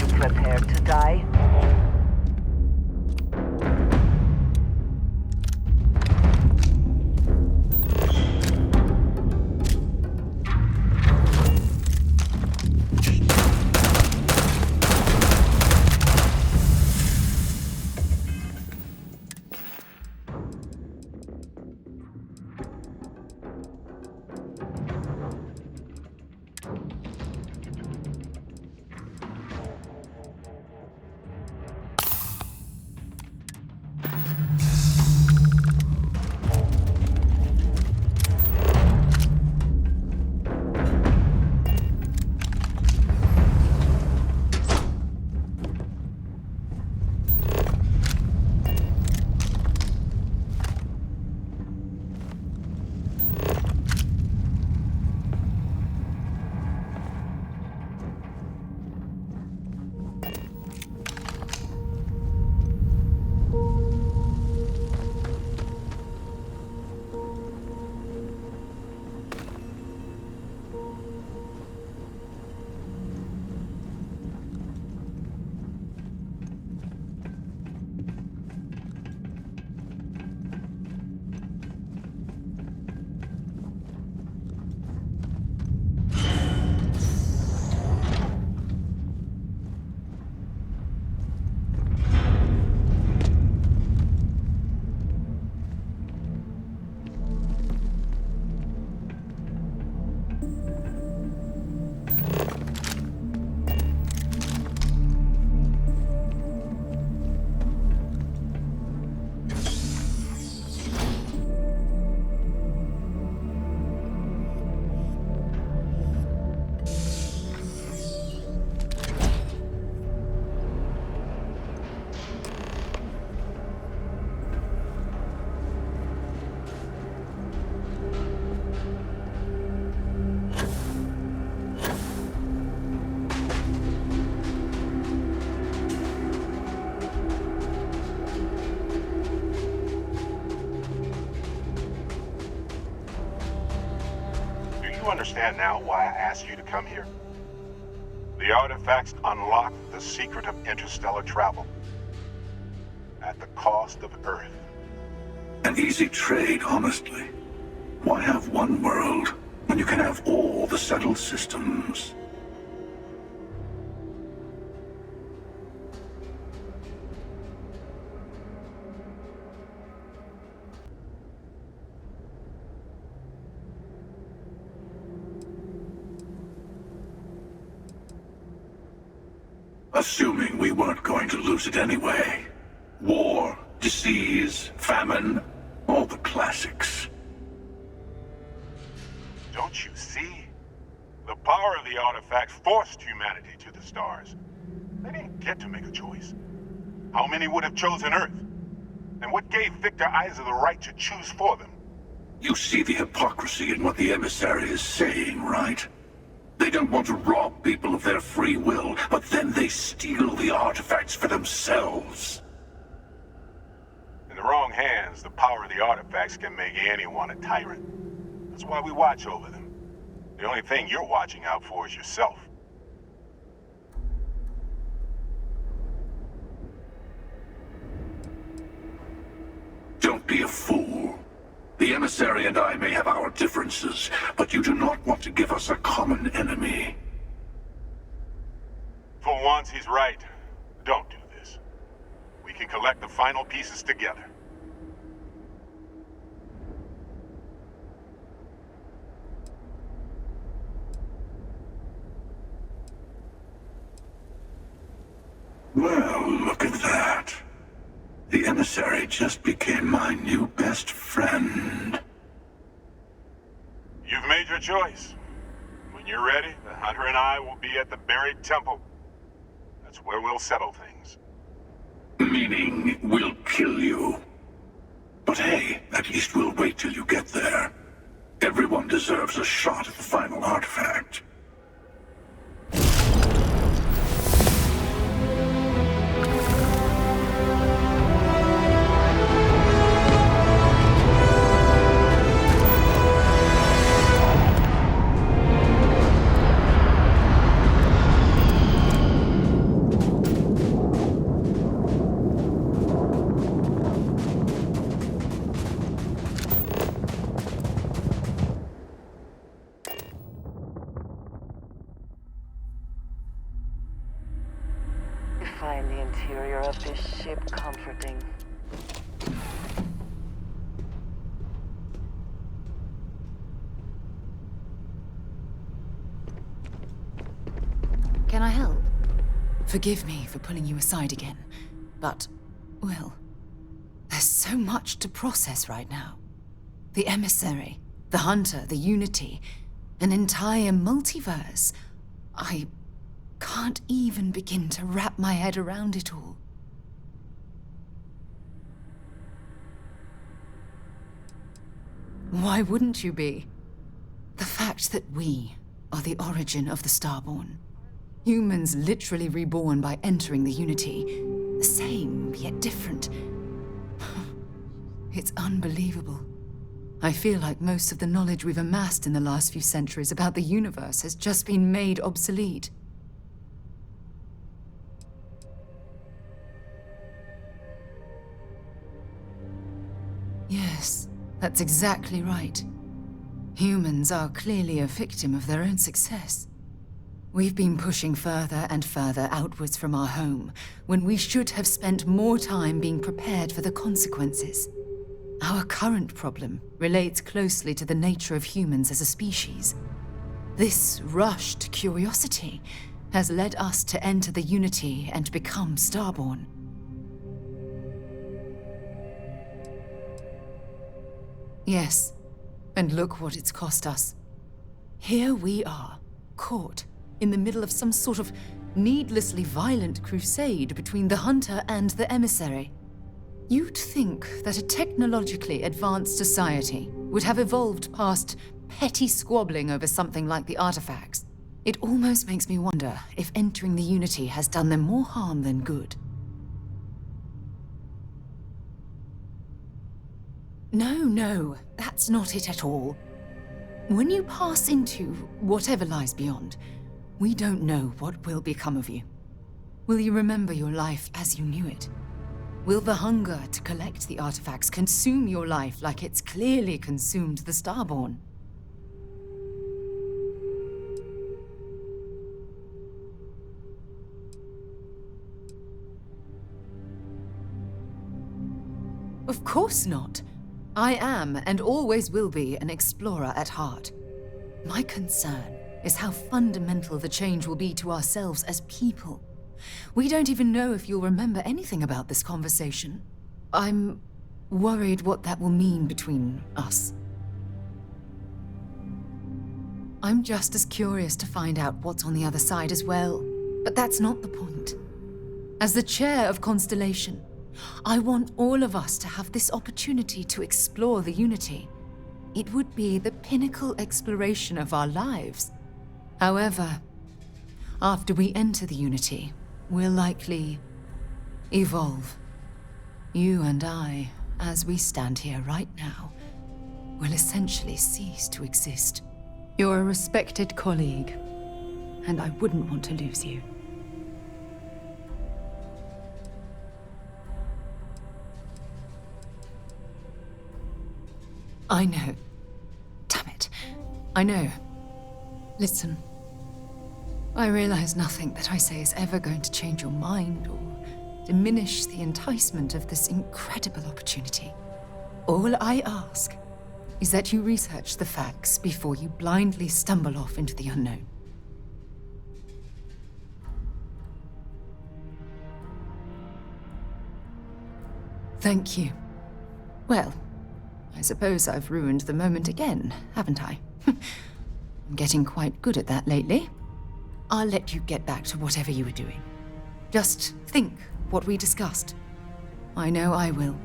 you prepared to die? You understand now why I asked you to come here? The artifacts unlock the secret of interstellar travel. At the cost of Earth. An easy trade, honestly. Why have one world when you can have all the settled systems? Assuming we weren't going to lose it anyway. War, disease, famine, all the classics. Don't you see? The power of the artifacts forced humanity to the stars. They didn't get to make a choice. How many would have chosen Earth? And what gave Victor Isa the right to choose for them? You see the hypocrisy in what the emissary is saying, right? They don't want to rob people of their free will, but then they steal the artifacts for themselves. In the wrong hands, the power of the artifacts can make anyone a tyrant. That's why we watch over them. The only thing you're watching out for is yourself. Don't be a fool. The emissary and I may have our differences, but you do not want to give us a common enemy. For once, he's right. Don't do this. We can collect the final pieces together. Well, look at that. The emissary just became my new best friend. You've made your choice. When you're ready, the Hunter and I will be at the buried temple. That's where we'll settle things. Meaning, we'll kill you. But hey, at least we'll wait till you get there. Everyone deserves a shot at the final artifact. find the interior of this ship comforting. Can I help? Forgive me for pulling you aside again, but, well, there's so much to process right now. The emissary, the hunter, the unity, an entire multiverse. I can't even begin to wrap my head around it all. Why wouldn't you be? The fact that we are the origin of the Starborn. Humans literally reborn by entering the Unity. The same, yet different. It's unbelievable. I feel like most of the knowledge we've amassed in the last few centuries about the universe has just been made obsolete. Yes, that's exactly right. Humans are clearly a victim of their own success. We've been pushing further and further outwards from our home, when we should have spent more time being prepared for the consequences. Our current problem relates closely to the nature of humans as a species. This rushed curiosity has led us to enter the Unity and become Starborn. Yes, and look what it's cost us. Here we are, caught in the middle of some sort of needlessly violent crusade between the hunter and the emissary. You'd think that a technologically advanced society would have evolved past petty squabbling over something like the artifacts. It almost makes me wonder if entering the Unity has done them more harm than good. No, that's not it at all. When you pass into whatever lies beyond, we don't know what will become of you. Will you remember your life as you knew it? Will the hunger to collect the artifacts consume your life like it's clearly consumed the Starborn? Of course not. I am, and always will be, an explorer at heart. My concern is how fundamental the change will be to ourselves as people. We don't even know if you'll remember anything about this conversation. I'm worried what that will mean between us. I'm just as curious to find out what's on the other side as well, but that's not the point. As the chair of Constellation, I want all of us to have this opportunity to explore the Unity. It would be the pinnacle exploration of our lives. However, after we enter the Unity, we'll likely evolve. You and I, as we stand here right now, will essentially cease to exist. You're a respected colleague, and I wouldn't want to lose you. I know. Damn it. I know. Listen. I realize nothing that I say is ever going to change your mind or diminish the enticement of this incredible opportunity. All I ask is that you research the facts before you blindly stumble off into the unknown. Thank you. Well, I suppose I've ruined the moment again, haven't I? I'm getting quite good at that lately. I'll let you get back to whatever you were doing. Just think what we discussed. I know I will.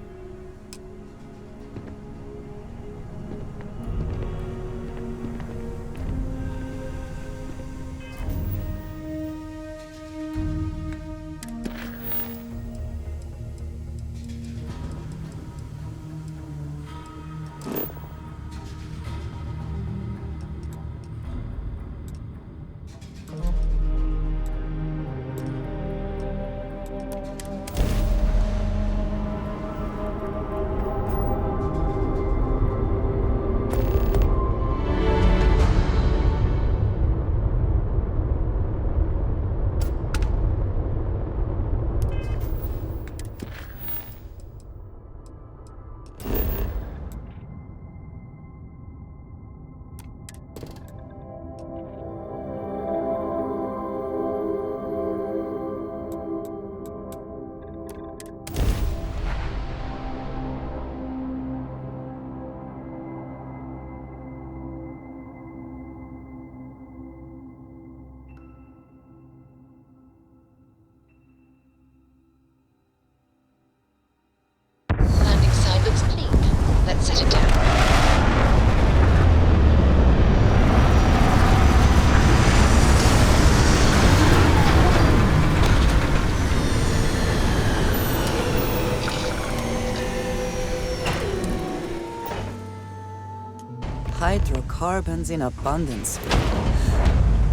hydrocarbons in abundance.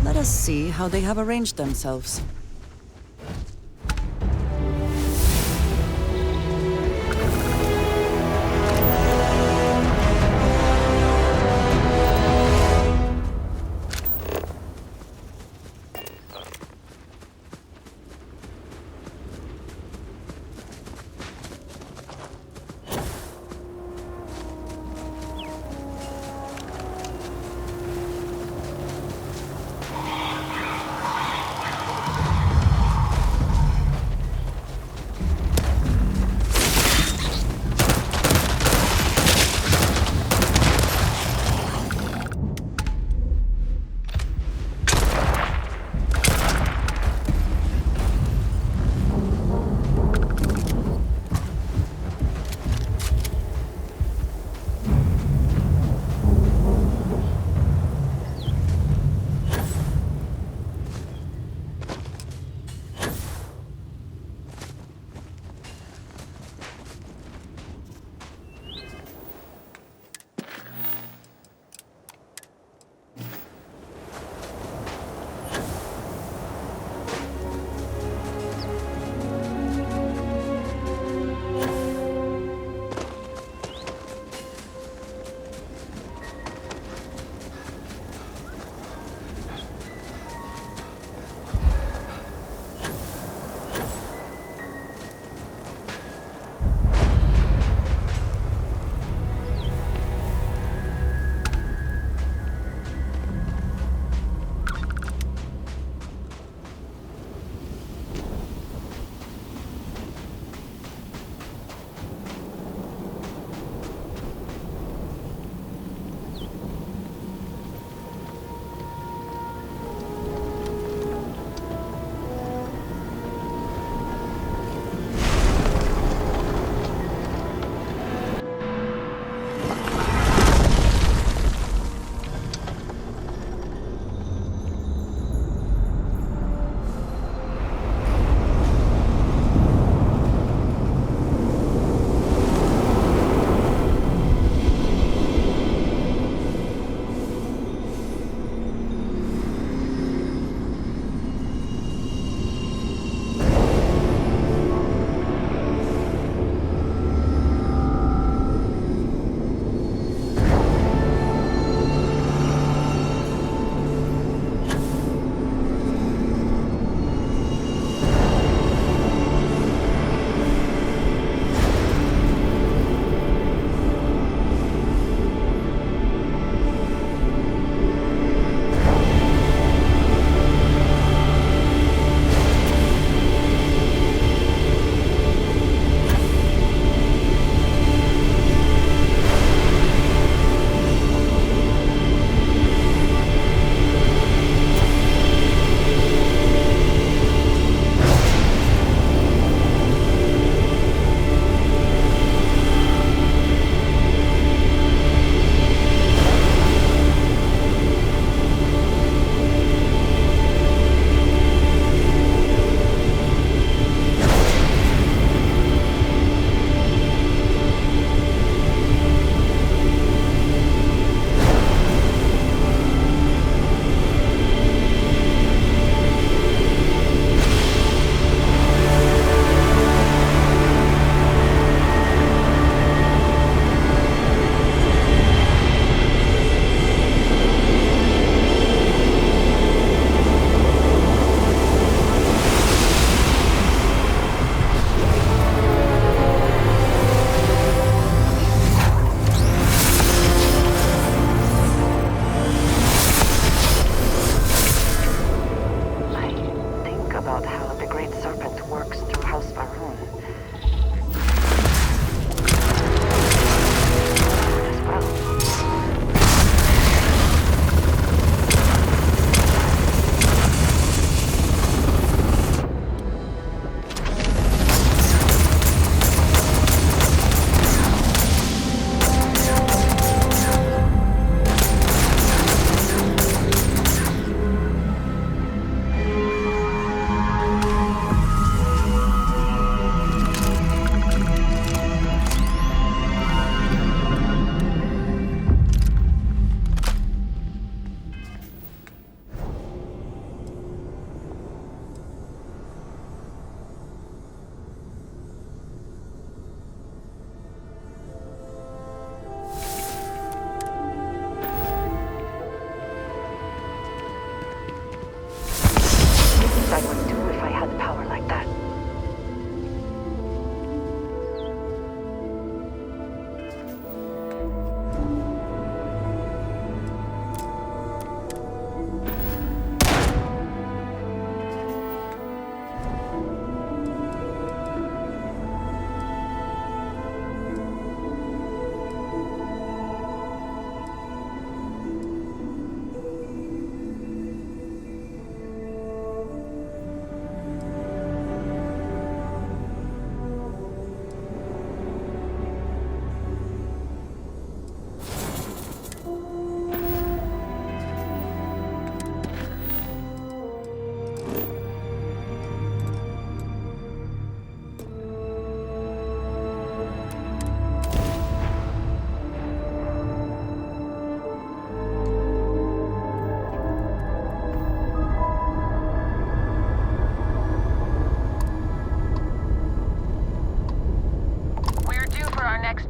Let us see how they have arranged themselves.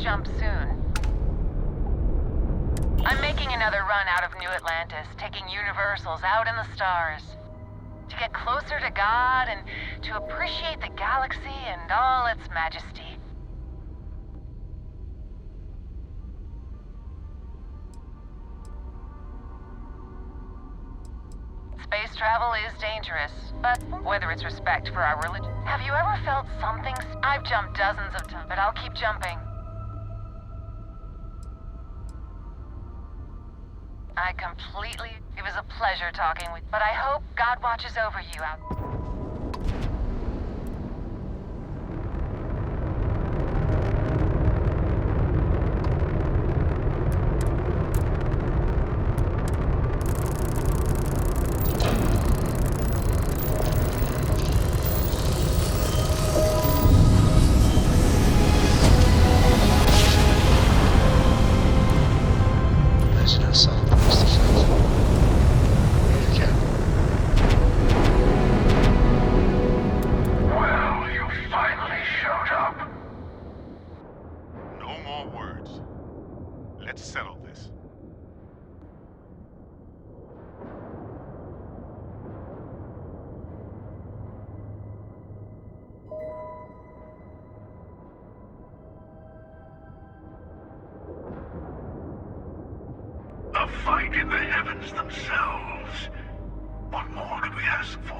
jump soon. I'm making another run out of New Atlantis, taking universals out in the stars. To get closer to God and to appreciate the galaxy and all its majesty. Space travel is dangerous, but whether it's respect for our religion... Have you ever felt something... I've jumped dozens of times, but I'll keep jumping. I completely... It was a pleasure talking with you, but I hope God watches over you out... A fight in the heavens themselves. What more could we ask for?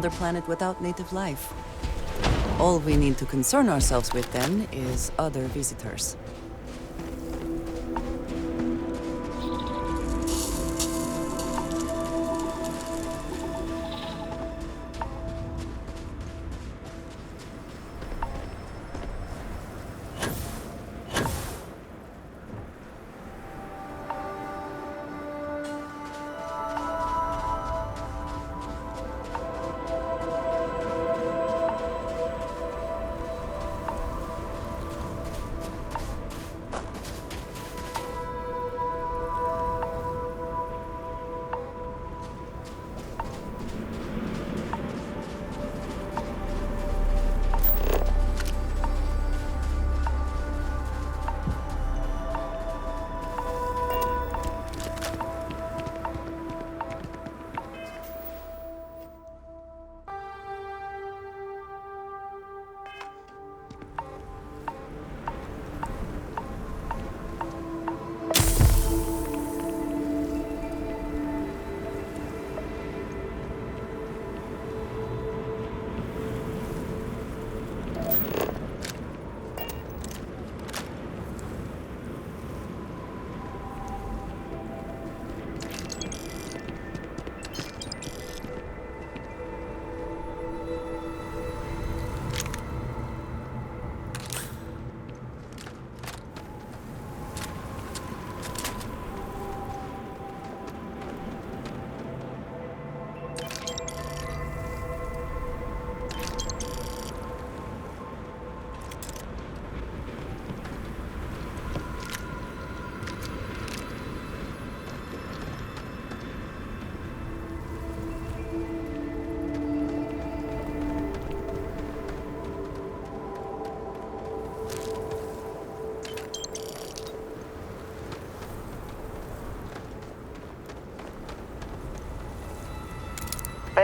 Another planet without native life. All we need to concern ourselves with then is other visitors.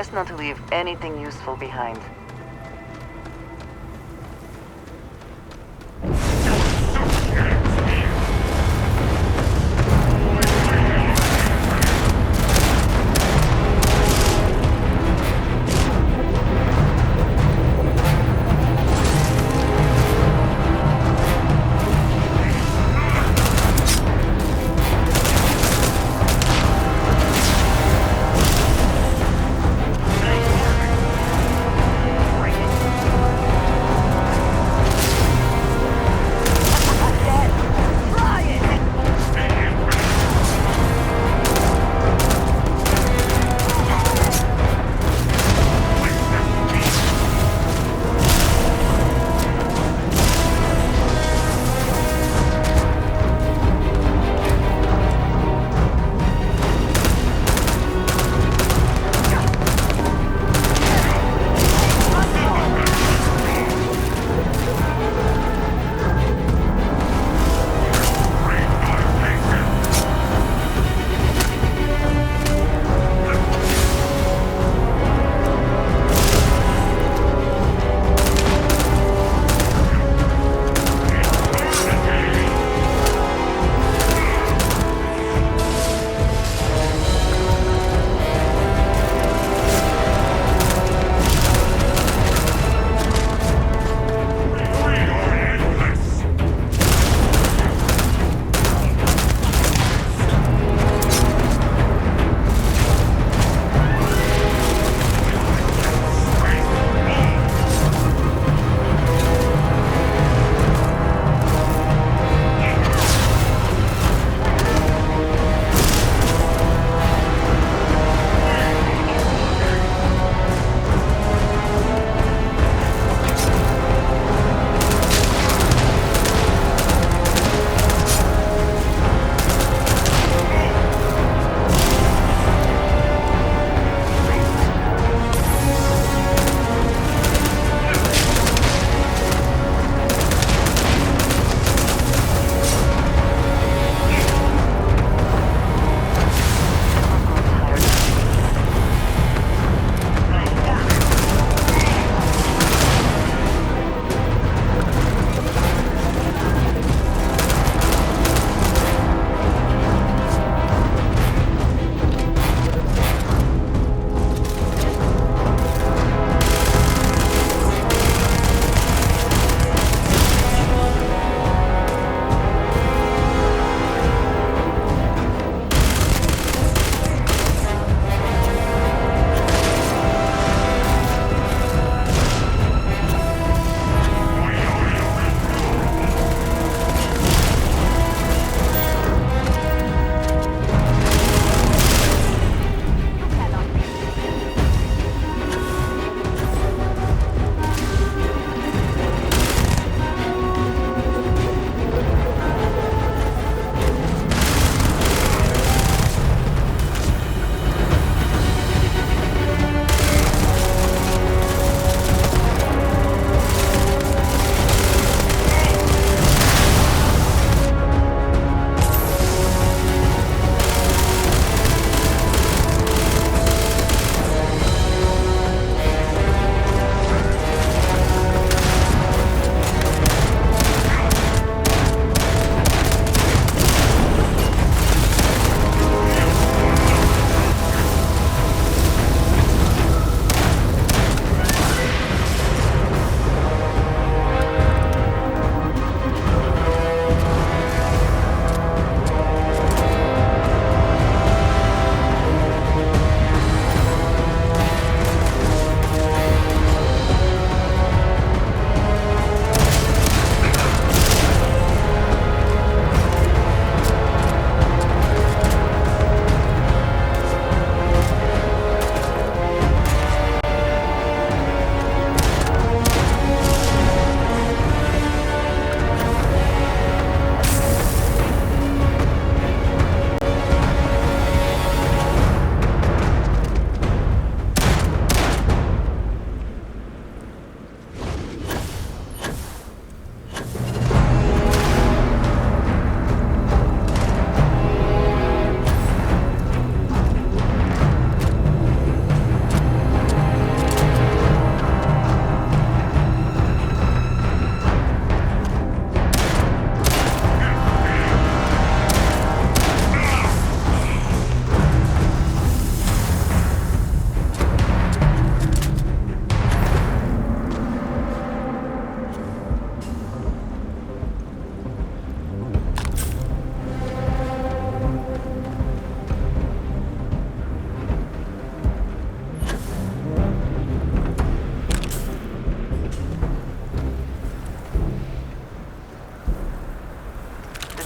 Best not to leave anything useful behind.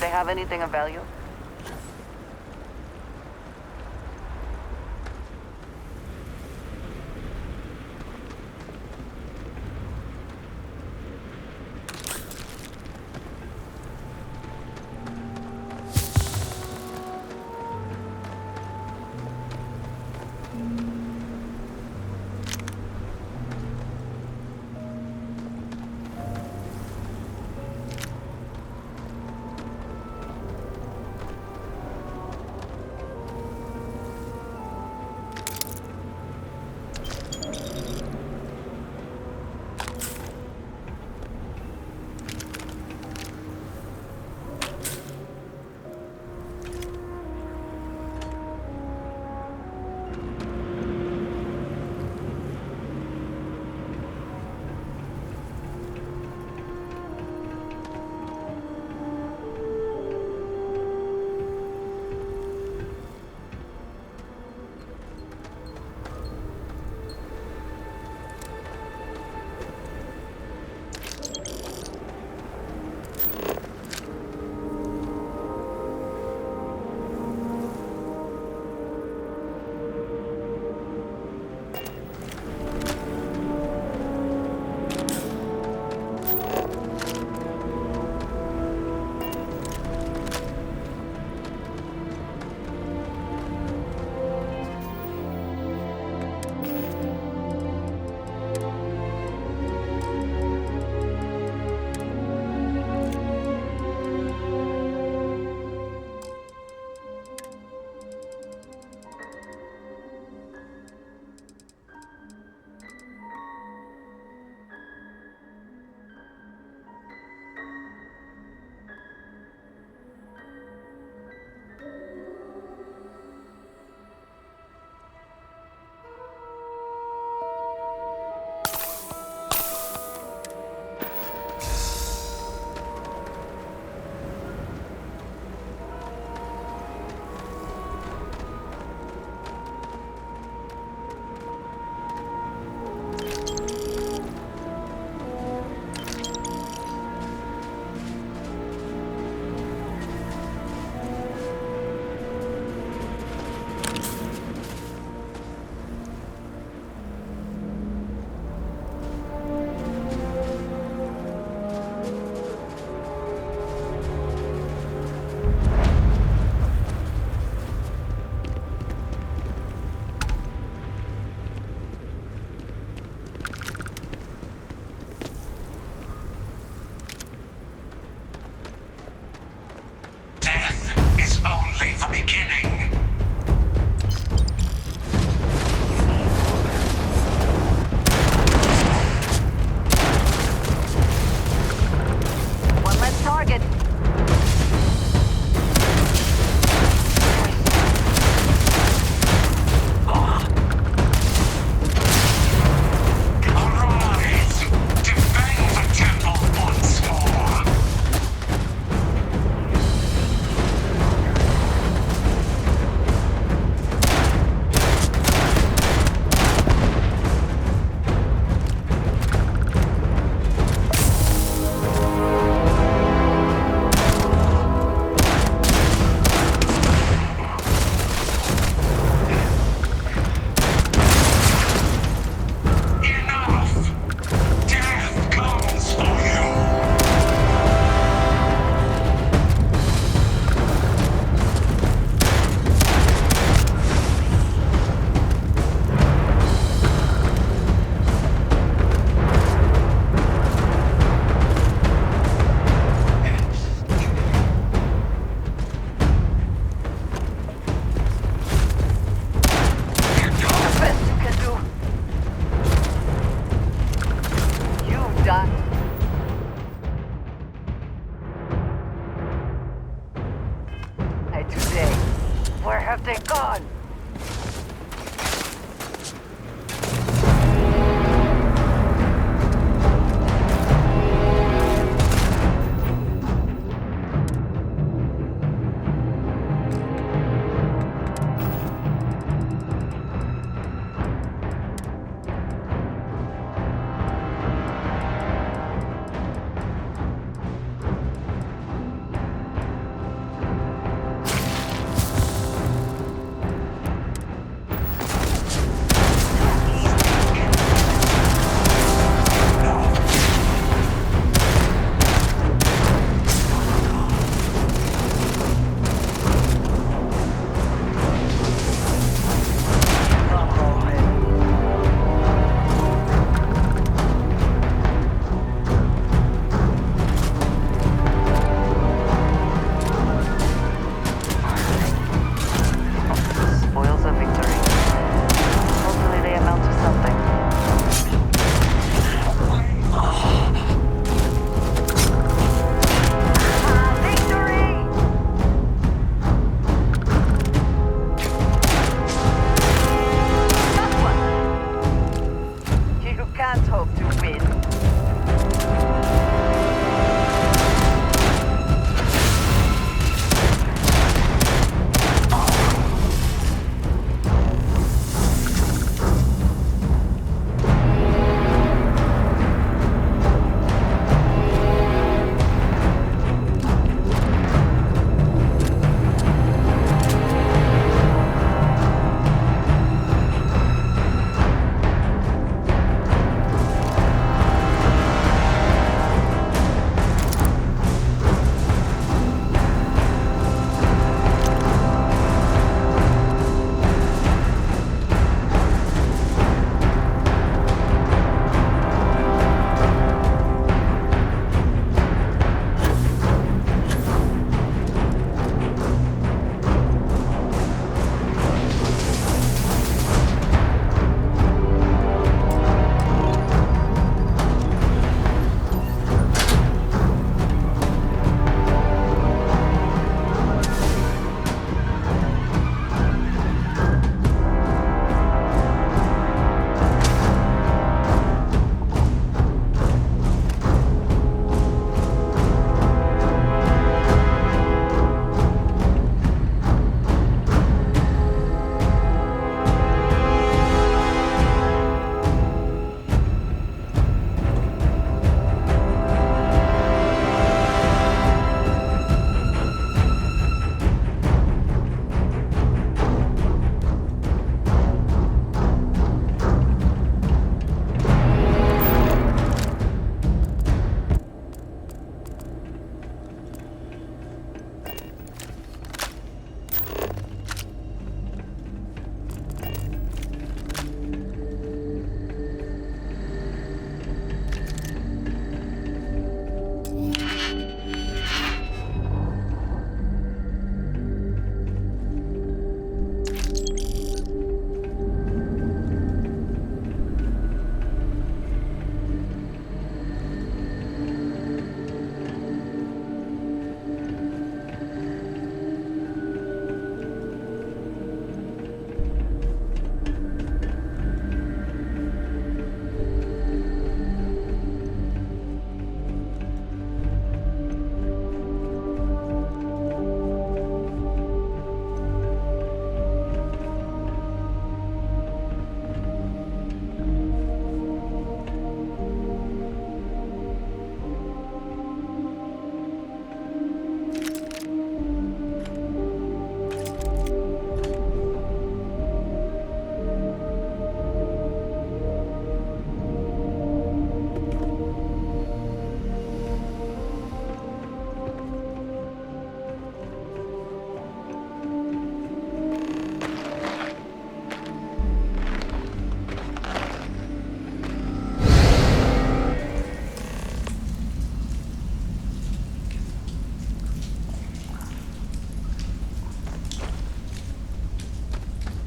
they have anything of value? have they gone?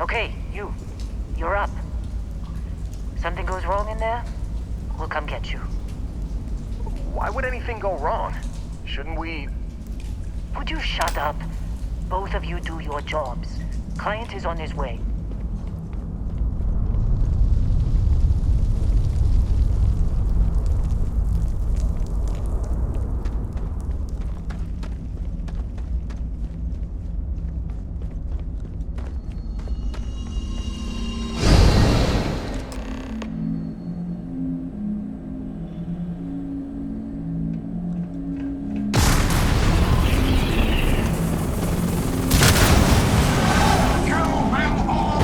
Okay, you're up. Something goes wrong in there, we'll come get you. Why would anything go wrong? Shouldn't we... Would you shut up? Both of you do your jobs. Client is on his way. Kill them all!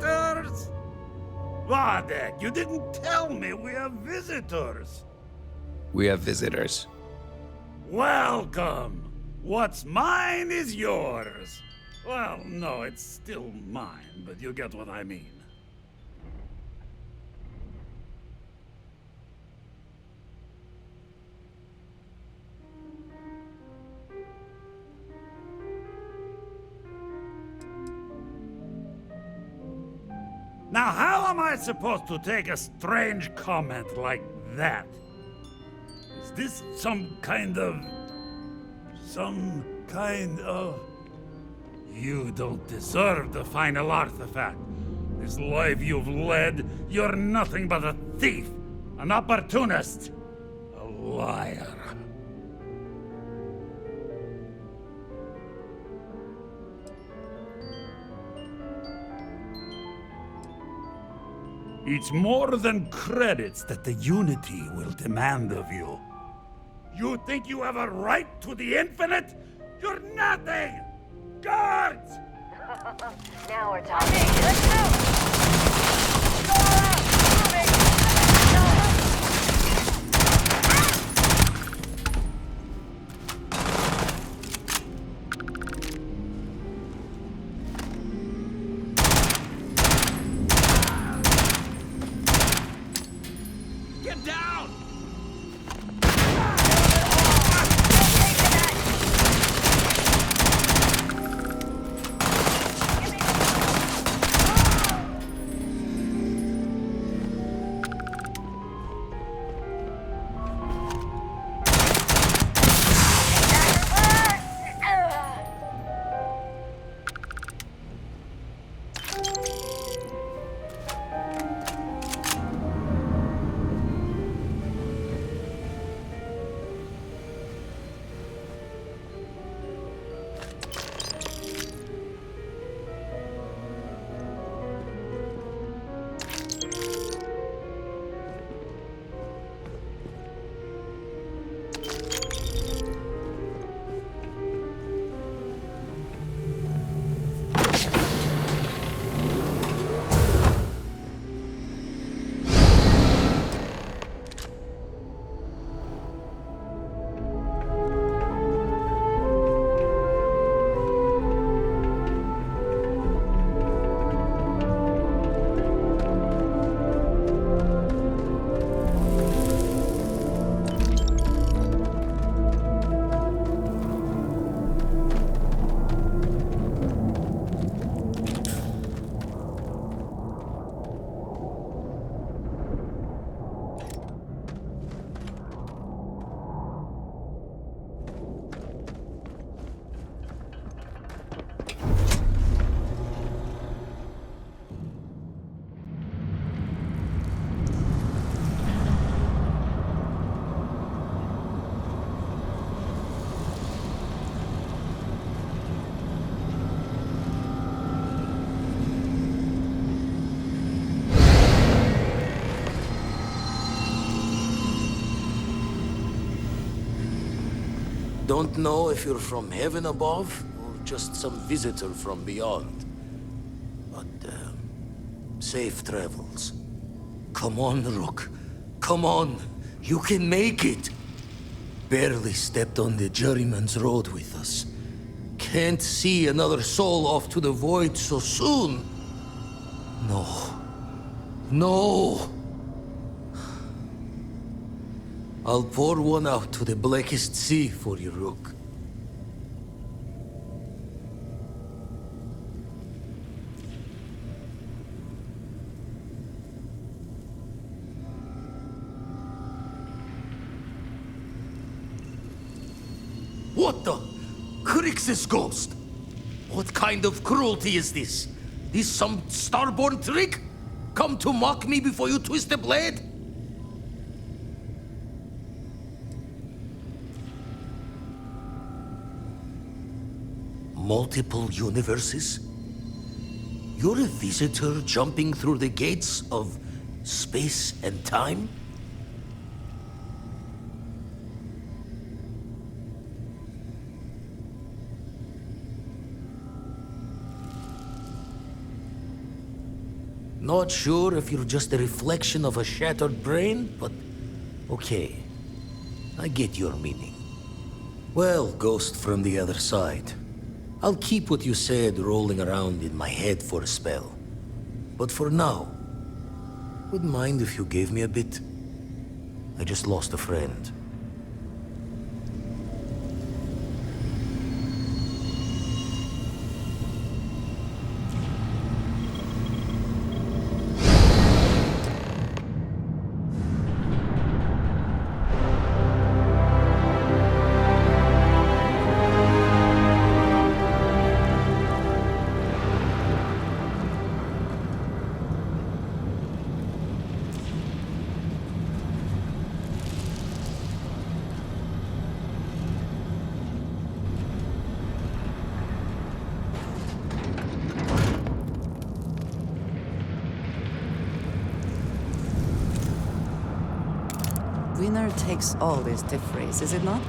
Visitors? Wadek, you didn't tell me we have visitors. We have visitors. Welcome. What's mine is yours. Well, no, it's still mine, but you get what I mean. Now, how am I supposed to take a strange comment like that? Is this some kind of... You don't deserve the final artifact. This life you've led, you're nothing but a thief, an opportunist, a liar. It's more than credits that the Unity will demand of you. You think you have a right to the infinite? You're nothing! Guards! Now we're talking. Let's go! Go all out! Moving! Get down! Don't know if you're from heaven above or just some visitor from beyond. But, safe travels. Come on, Rook. Come on. You can make it. Barely stepped on the juryman's road with us. Can't see another soul off to the void so soon. No. No. I'll pour one out to the blackest sea for you, Rook. What the? Crix's ghost? What kind of cruelty is this? This some starborn trick? Come to mock me before you twist the blade? Multiple universes? You're a visitor jumping through the gates of space and time? Not sure if you're just a reflection of a shattered brain, but okay. I get your meaning. Well, ghost from the other side, I'll keep what you said rolling around in my head for a spell. But for now, wouldn't mind if you gave me a bit. I just lost a friend. Winner takes all is the phrase, is it not?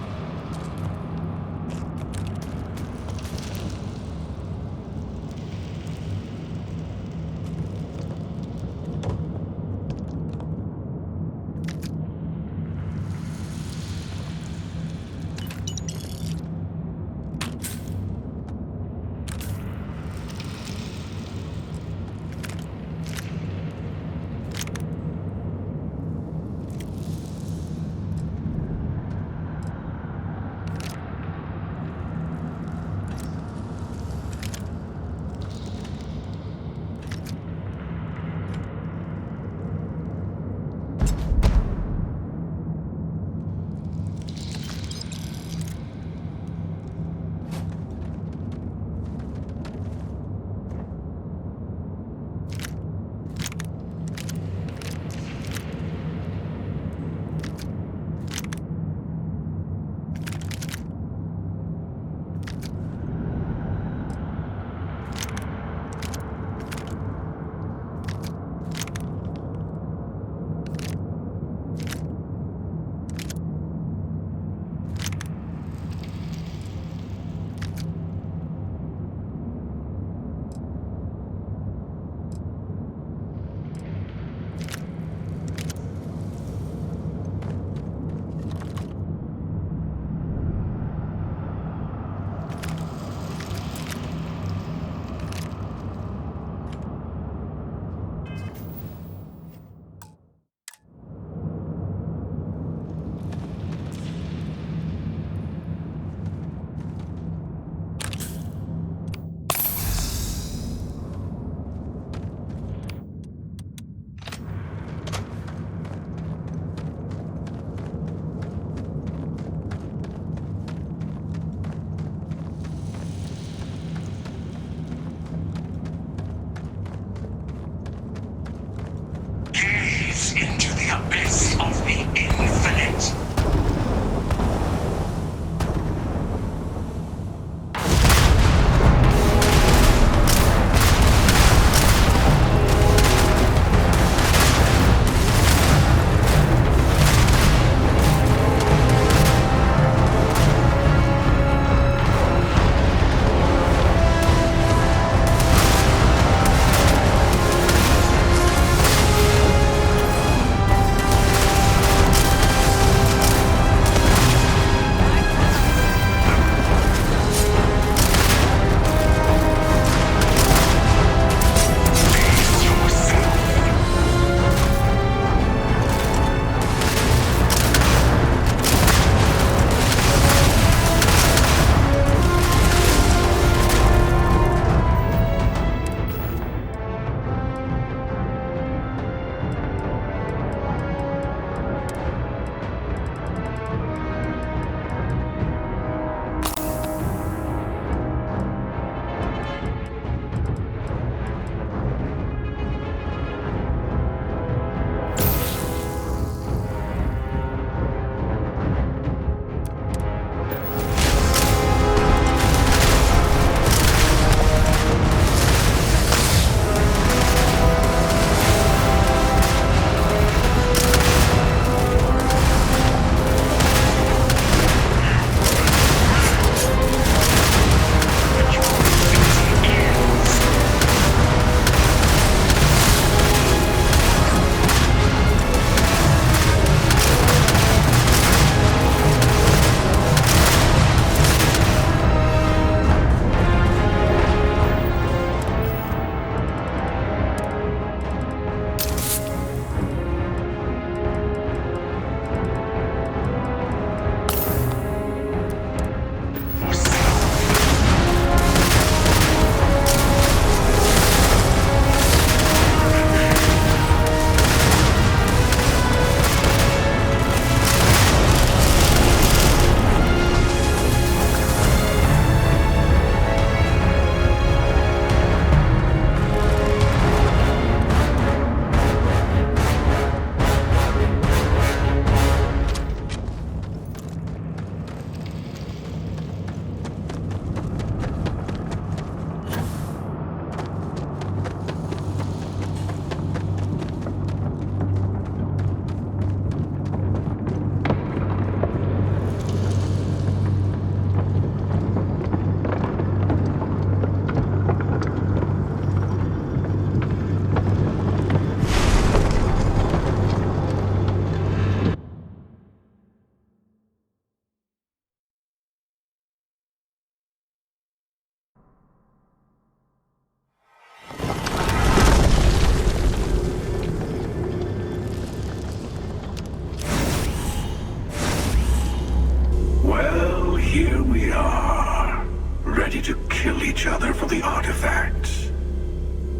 we are, ready to kill each other for the artifacts.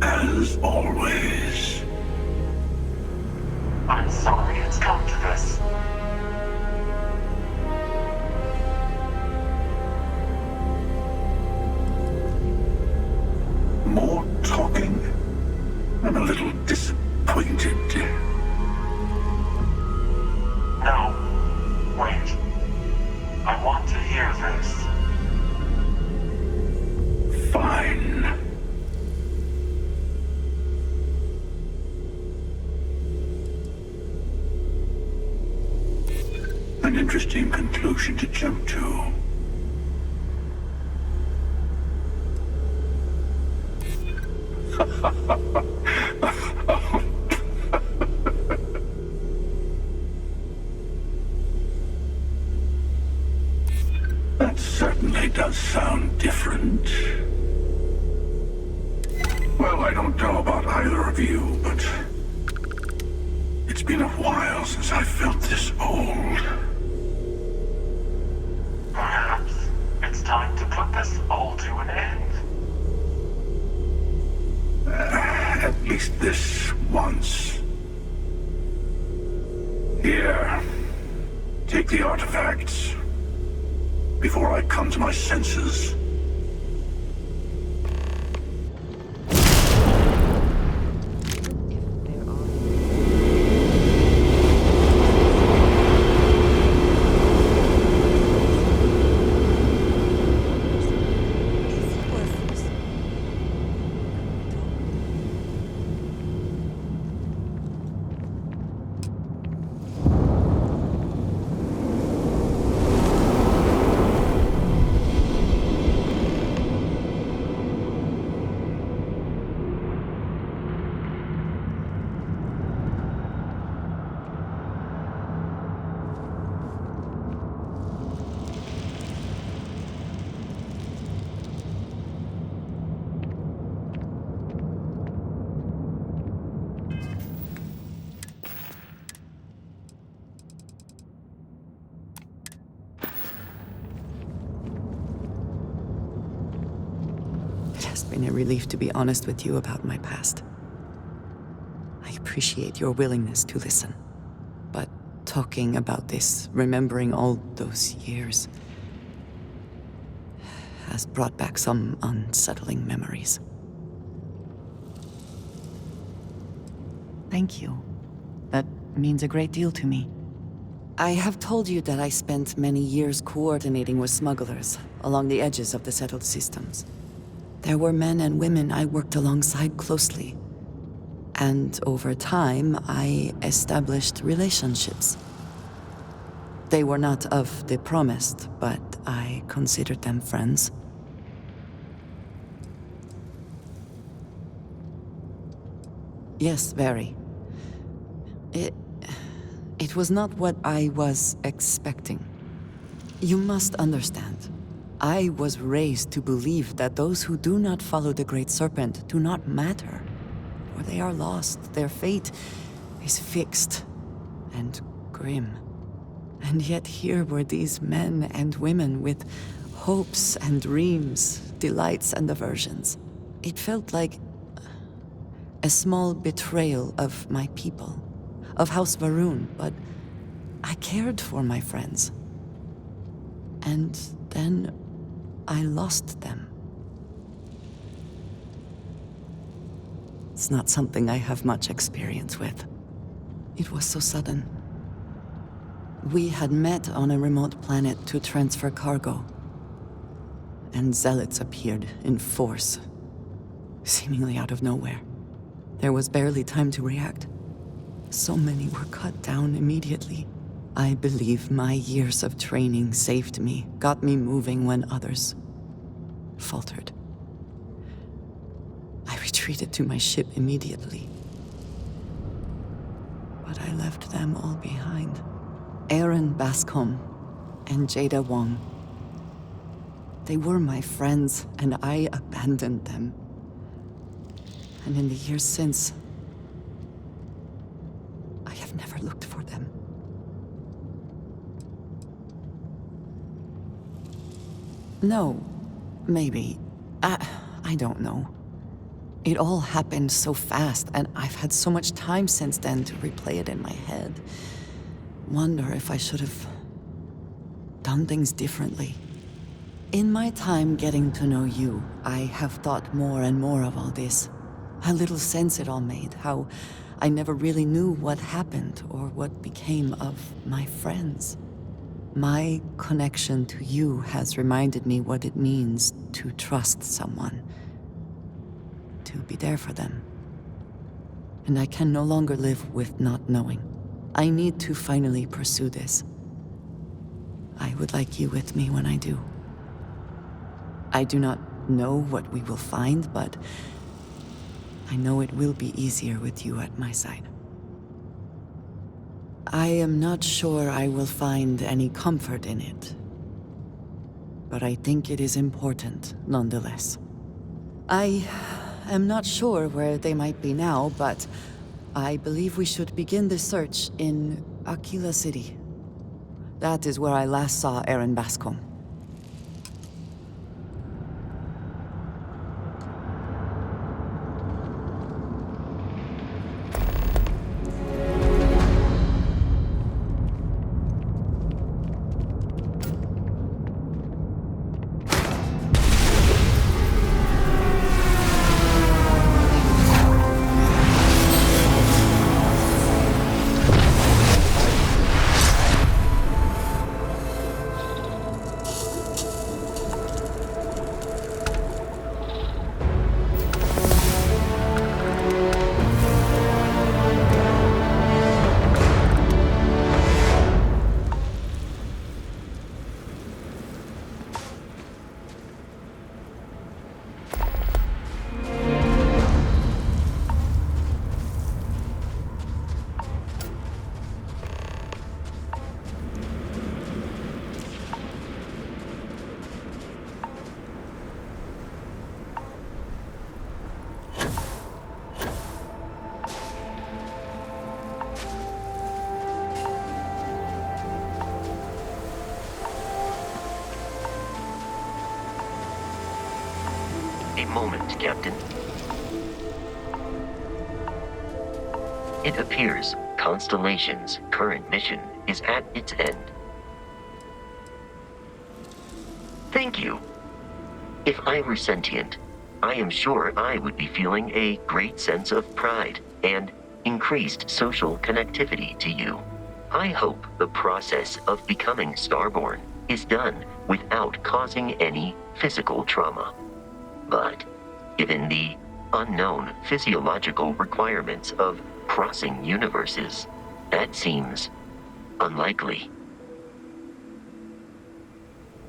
As always. I'm sorry it's come to this. More talking? I'm a little disappointed. No. Wait. I want to hear this. Fine. An interesting conclusion to jump to. That certainly does sound different. Well, I don't know about either of you, but it's been a while since I felt this old. Perhaps it's time to put this all to an end. At least this once. Here, take the artifacts before I come to my senses. It's been a relief to be honest with you about my past. I appreciate your willingness to listen. But talking about this, remembering all those years, has brought back some unsettling memories. Thank you. That means a great deal to me. I have told you that I spent many years coordinating with smugglers along the edges of the settled systems. There were men and women I worked alongside closely. And over time, I established relationships. They were not of the promised, but I considered them friends. Yes, very. It was not what I was expecting. You must understand. I was raised to believe that those who do not follow the Great Serpent do not matter, or they are lost. Their fate is fixed and grim. And yet here were these men and women with hopes and dreams, delights and aversions. It felt like a small betrayal of my people, of House Varun, but I cared for my friends. And then I lost them. It's not something I have much experience with. It was so sudden. We had met on a remote planet to transfer cargo, and zealots appeared in force, seemingly out of nowhere. There was barely time to react. So many were cut down immediately. I believe my years of training saved me, got me moving when others faltered. I retreated to my ship immediately. But I left them all behind. Aaron Bascom and Jada Wong. They were my friends, and I abandoned them. And in the years since, I have never looked for them. No, maybe. I don't know. It all happened so fast, and I've had so much time since then to replay it in my head. Wonder if I should have done things differently. In my time getting to know you, I have thought more and more of all this. How little sense it all made, how I never really knew what happened or what became of my friends. My connection to you has reminded me what it means to trust someone, to be there for them. And I can no longer live with not knowing. I need to finally pursue this. I would like you with me when I do. I do not know what we will find, but I know it will be easier with you at my side. I am not sure I will find any comfort in it, but I think it is important nonetheless. I am not sure where they might be now, but I believe we should begin the search in Aquila City. That is where I last saw Aaron Bascom. A moment, Captain. It appears Constellation's current mission is at its end. Thank you. If I were sentient, I am sure I would be feeling a great sense of pride and increased social connectivity to you. I hope the process of becoming Starborn is done without causing any physical trauma. But given the unknown physiological requirements of crossing universes, that seems unlikely.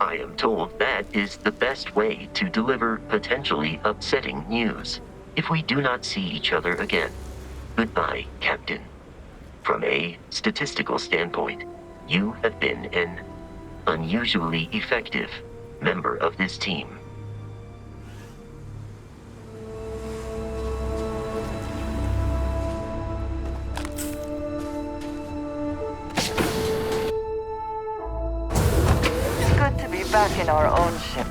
I am told that is the best way to deliver potentially upsetting news. If we do not see each other again, goodbye, Captain. From a statistical standpoint, you have been an unusually effective member of this team. Back in our own ship.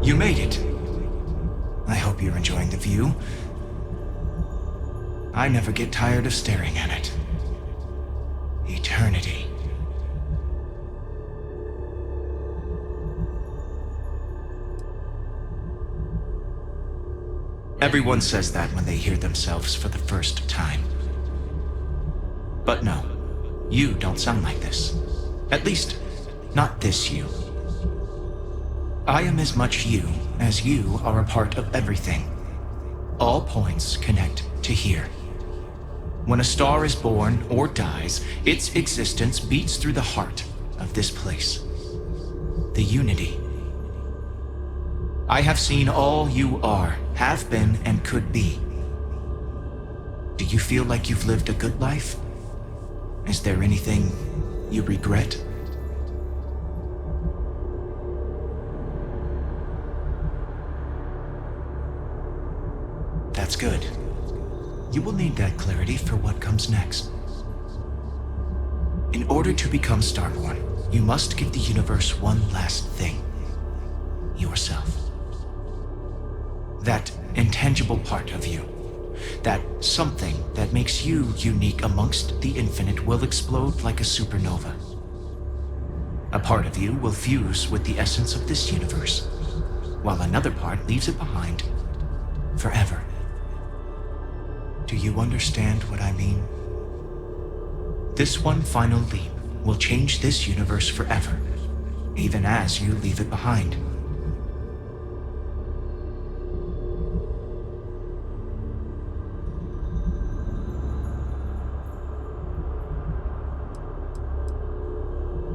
You made it. I hope you're enjoying the view. I never get tired of staring at it. Eternity. Everyone says that when they hear themselves for the first time. But no, you don't sound like this. At least, not this you. I am as much you as you are a part of everything. All points connect to here. When a star is born or dies, its existence beats through the heart of this place. The unity. I have seen all you are, have been, and could be. Do you feel like you've lived a good life? Is there anything you regret? That's good. You will need that clarity for what comes next. In order to become Starborn, you must give the universe one last thing. Yourself. That intangible part of you. That something that makes you unique amongst the infinite will explode like a supernova. A part of you will fuse with the essence of this universe, while another part leaves it behind forever. Do you understand what I mean? This one final leap will change this universe forever, even as you leave it behind.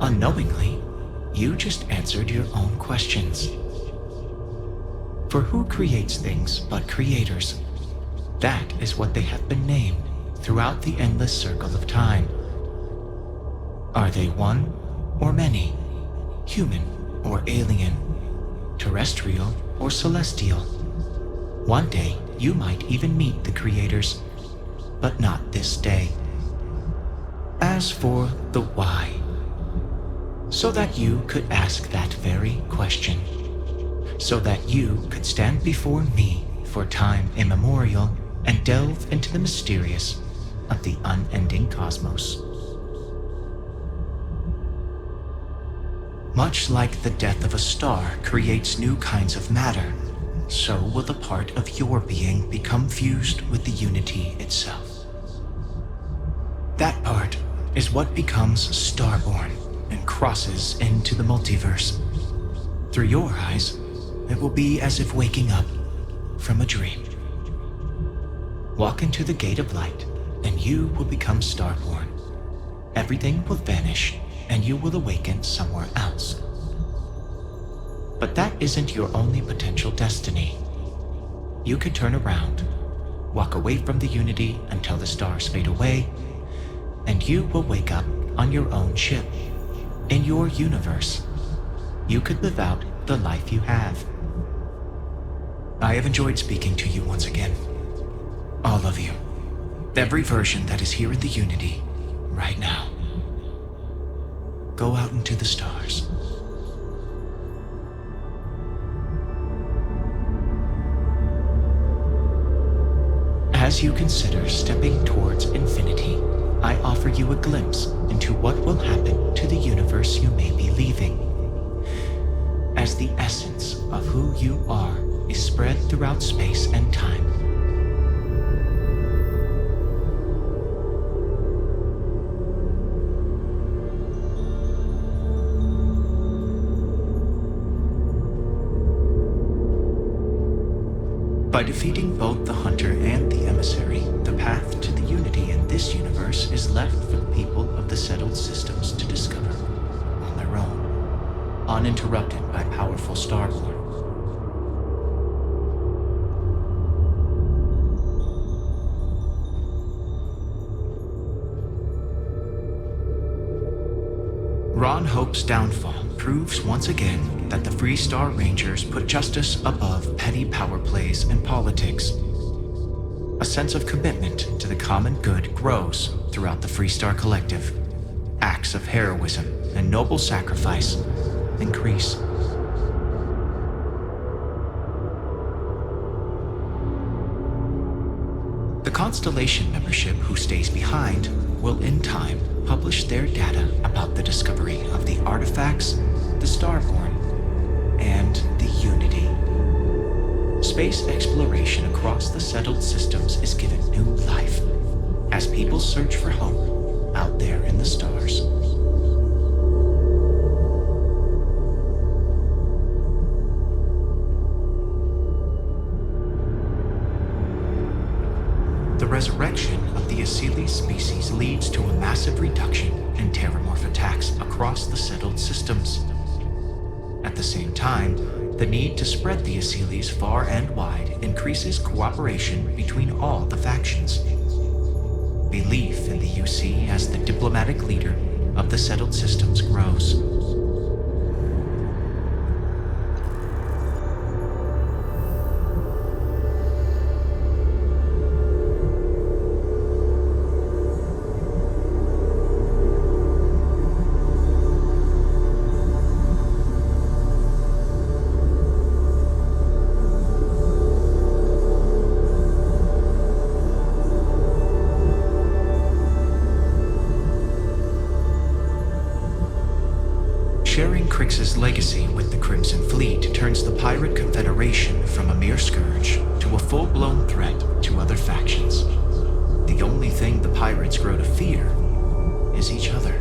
Unknowingly, you just answered your own questions. For who creates things but creators? That is what they have been named throughout the endless circle of time. Are they one or many? Human or alien? Terrestrial or celestial? One day you might even meet the creators, but not this day. As for the why, so that you could ask that very question, so that you could stand before me for time immemorial and delve into the mysterious of the unending cosmos. Much like the death of a star creates new kinds of matter, so will a part of your being become fused with the unity itself. That part is what becomes Starborn and crosses into the multiverse. Through your eyes, it will be as if waking up from a dream. Walk into the gate of light, and you will become Starborn. Everything will vanish, and you will awaken somewhere else. But that isn't your only potential destiny. You could turn around, walk away from the unity until the stars fade away, and you will wake up on your own ship, in your universe. You could live out the life you have. I have enjoyed speaking to you once again. All of you. Every version that is here in the Unity, right now. Go out into the stars. As you consider stepping towards infinity, I offer you a glimpse into what will happen to the universe you may be leaving. As the essence of who you are is spread throughout space and time. By defeating both the hunter and the emissary, the path to the unity in this universe is left for the people of the settled systems to discover on their own, uninterrupted by powerful Starborn. Ron Hope's downfall proves once again that the Free Star Rangers put justice above petty power plays and politics. A sense of commitment to the common good grows throughout the Free Star Collective. Acts of heroism and noble sacrifice increase. Constellation membership who stays behind will in time publish their data about the discovery of the artifacts, the Starborn, and the Unity. Space exploration across the settled systems is given new life as people search for home out there in the stars. The resurrection of the Asili species leads to a massive reduction in terramorph attacks across the settled systems. At the same time, the need to spread the Asilis far and wide increases cooperation between all the factions. Belief in the UC as the diplomatic leader of the settled systems grows. Sharing Crix's legacy with the Crimson Fleet turns the Pirate Confederation from a mere scourge to a full-blown threat to other factions. The only thing the pirates grow to fear is each other.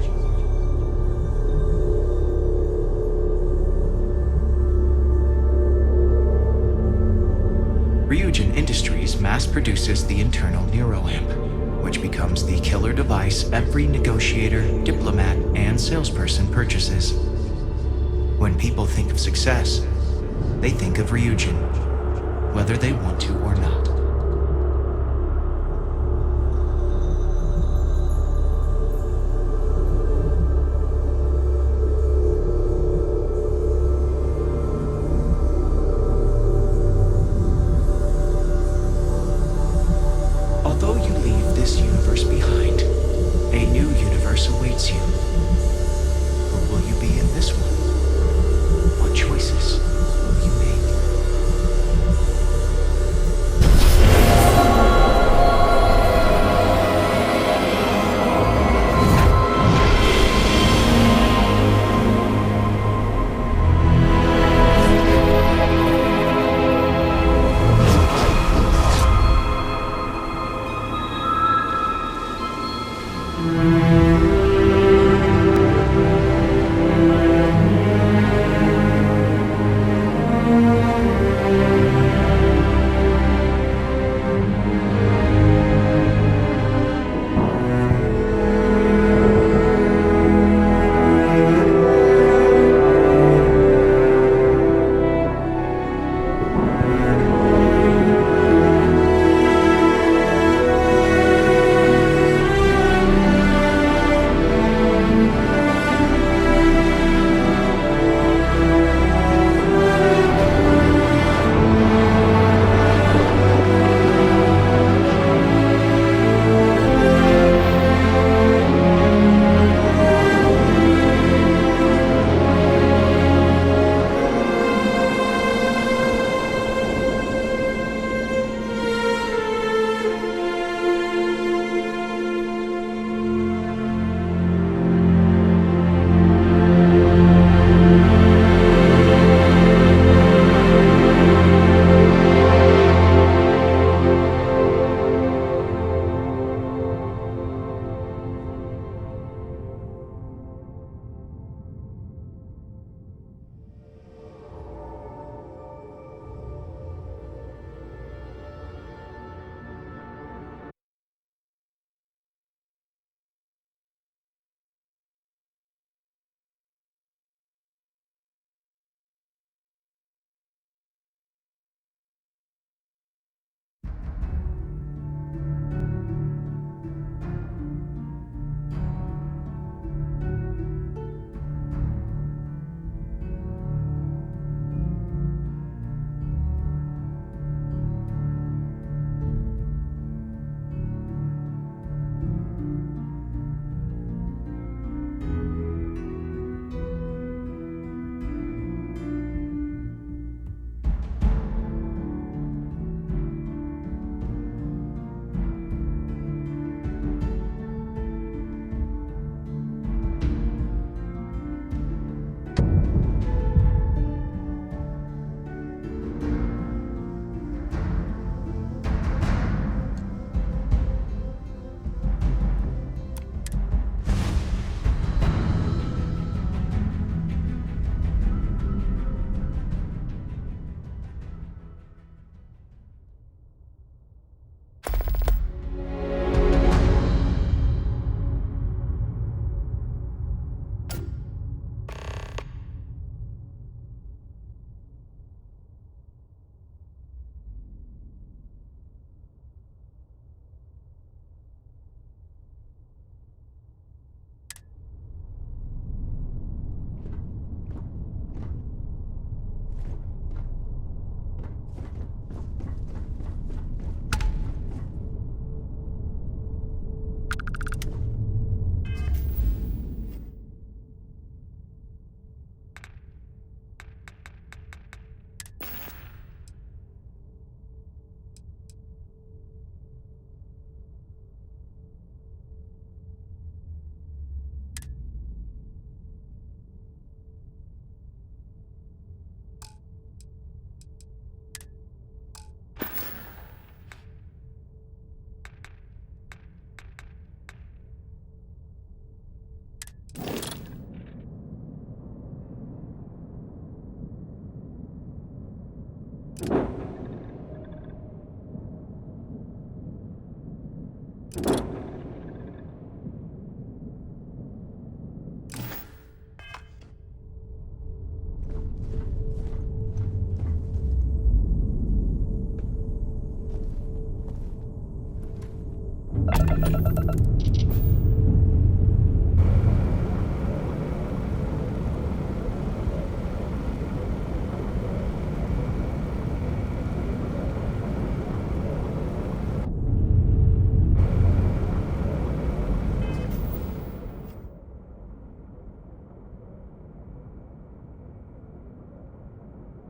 Ryujin Industries mass produces the internal NeuroAmp, which becomes the killer device every negotiator, diplomat, and salesperson purchases. When people think of success, they think of Ryujin, whether they want to or not. Although you leave this universe behind, a new universe awaits you. Who will you be in this one? What choices will you make?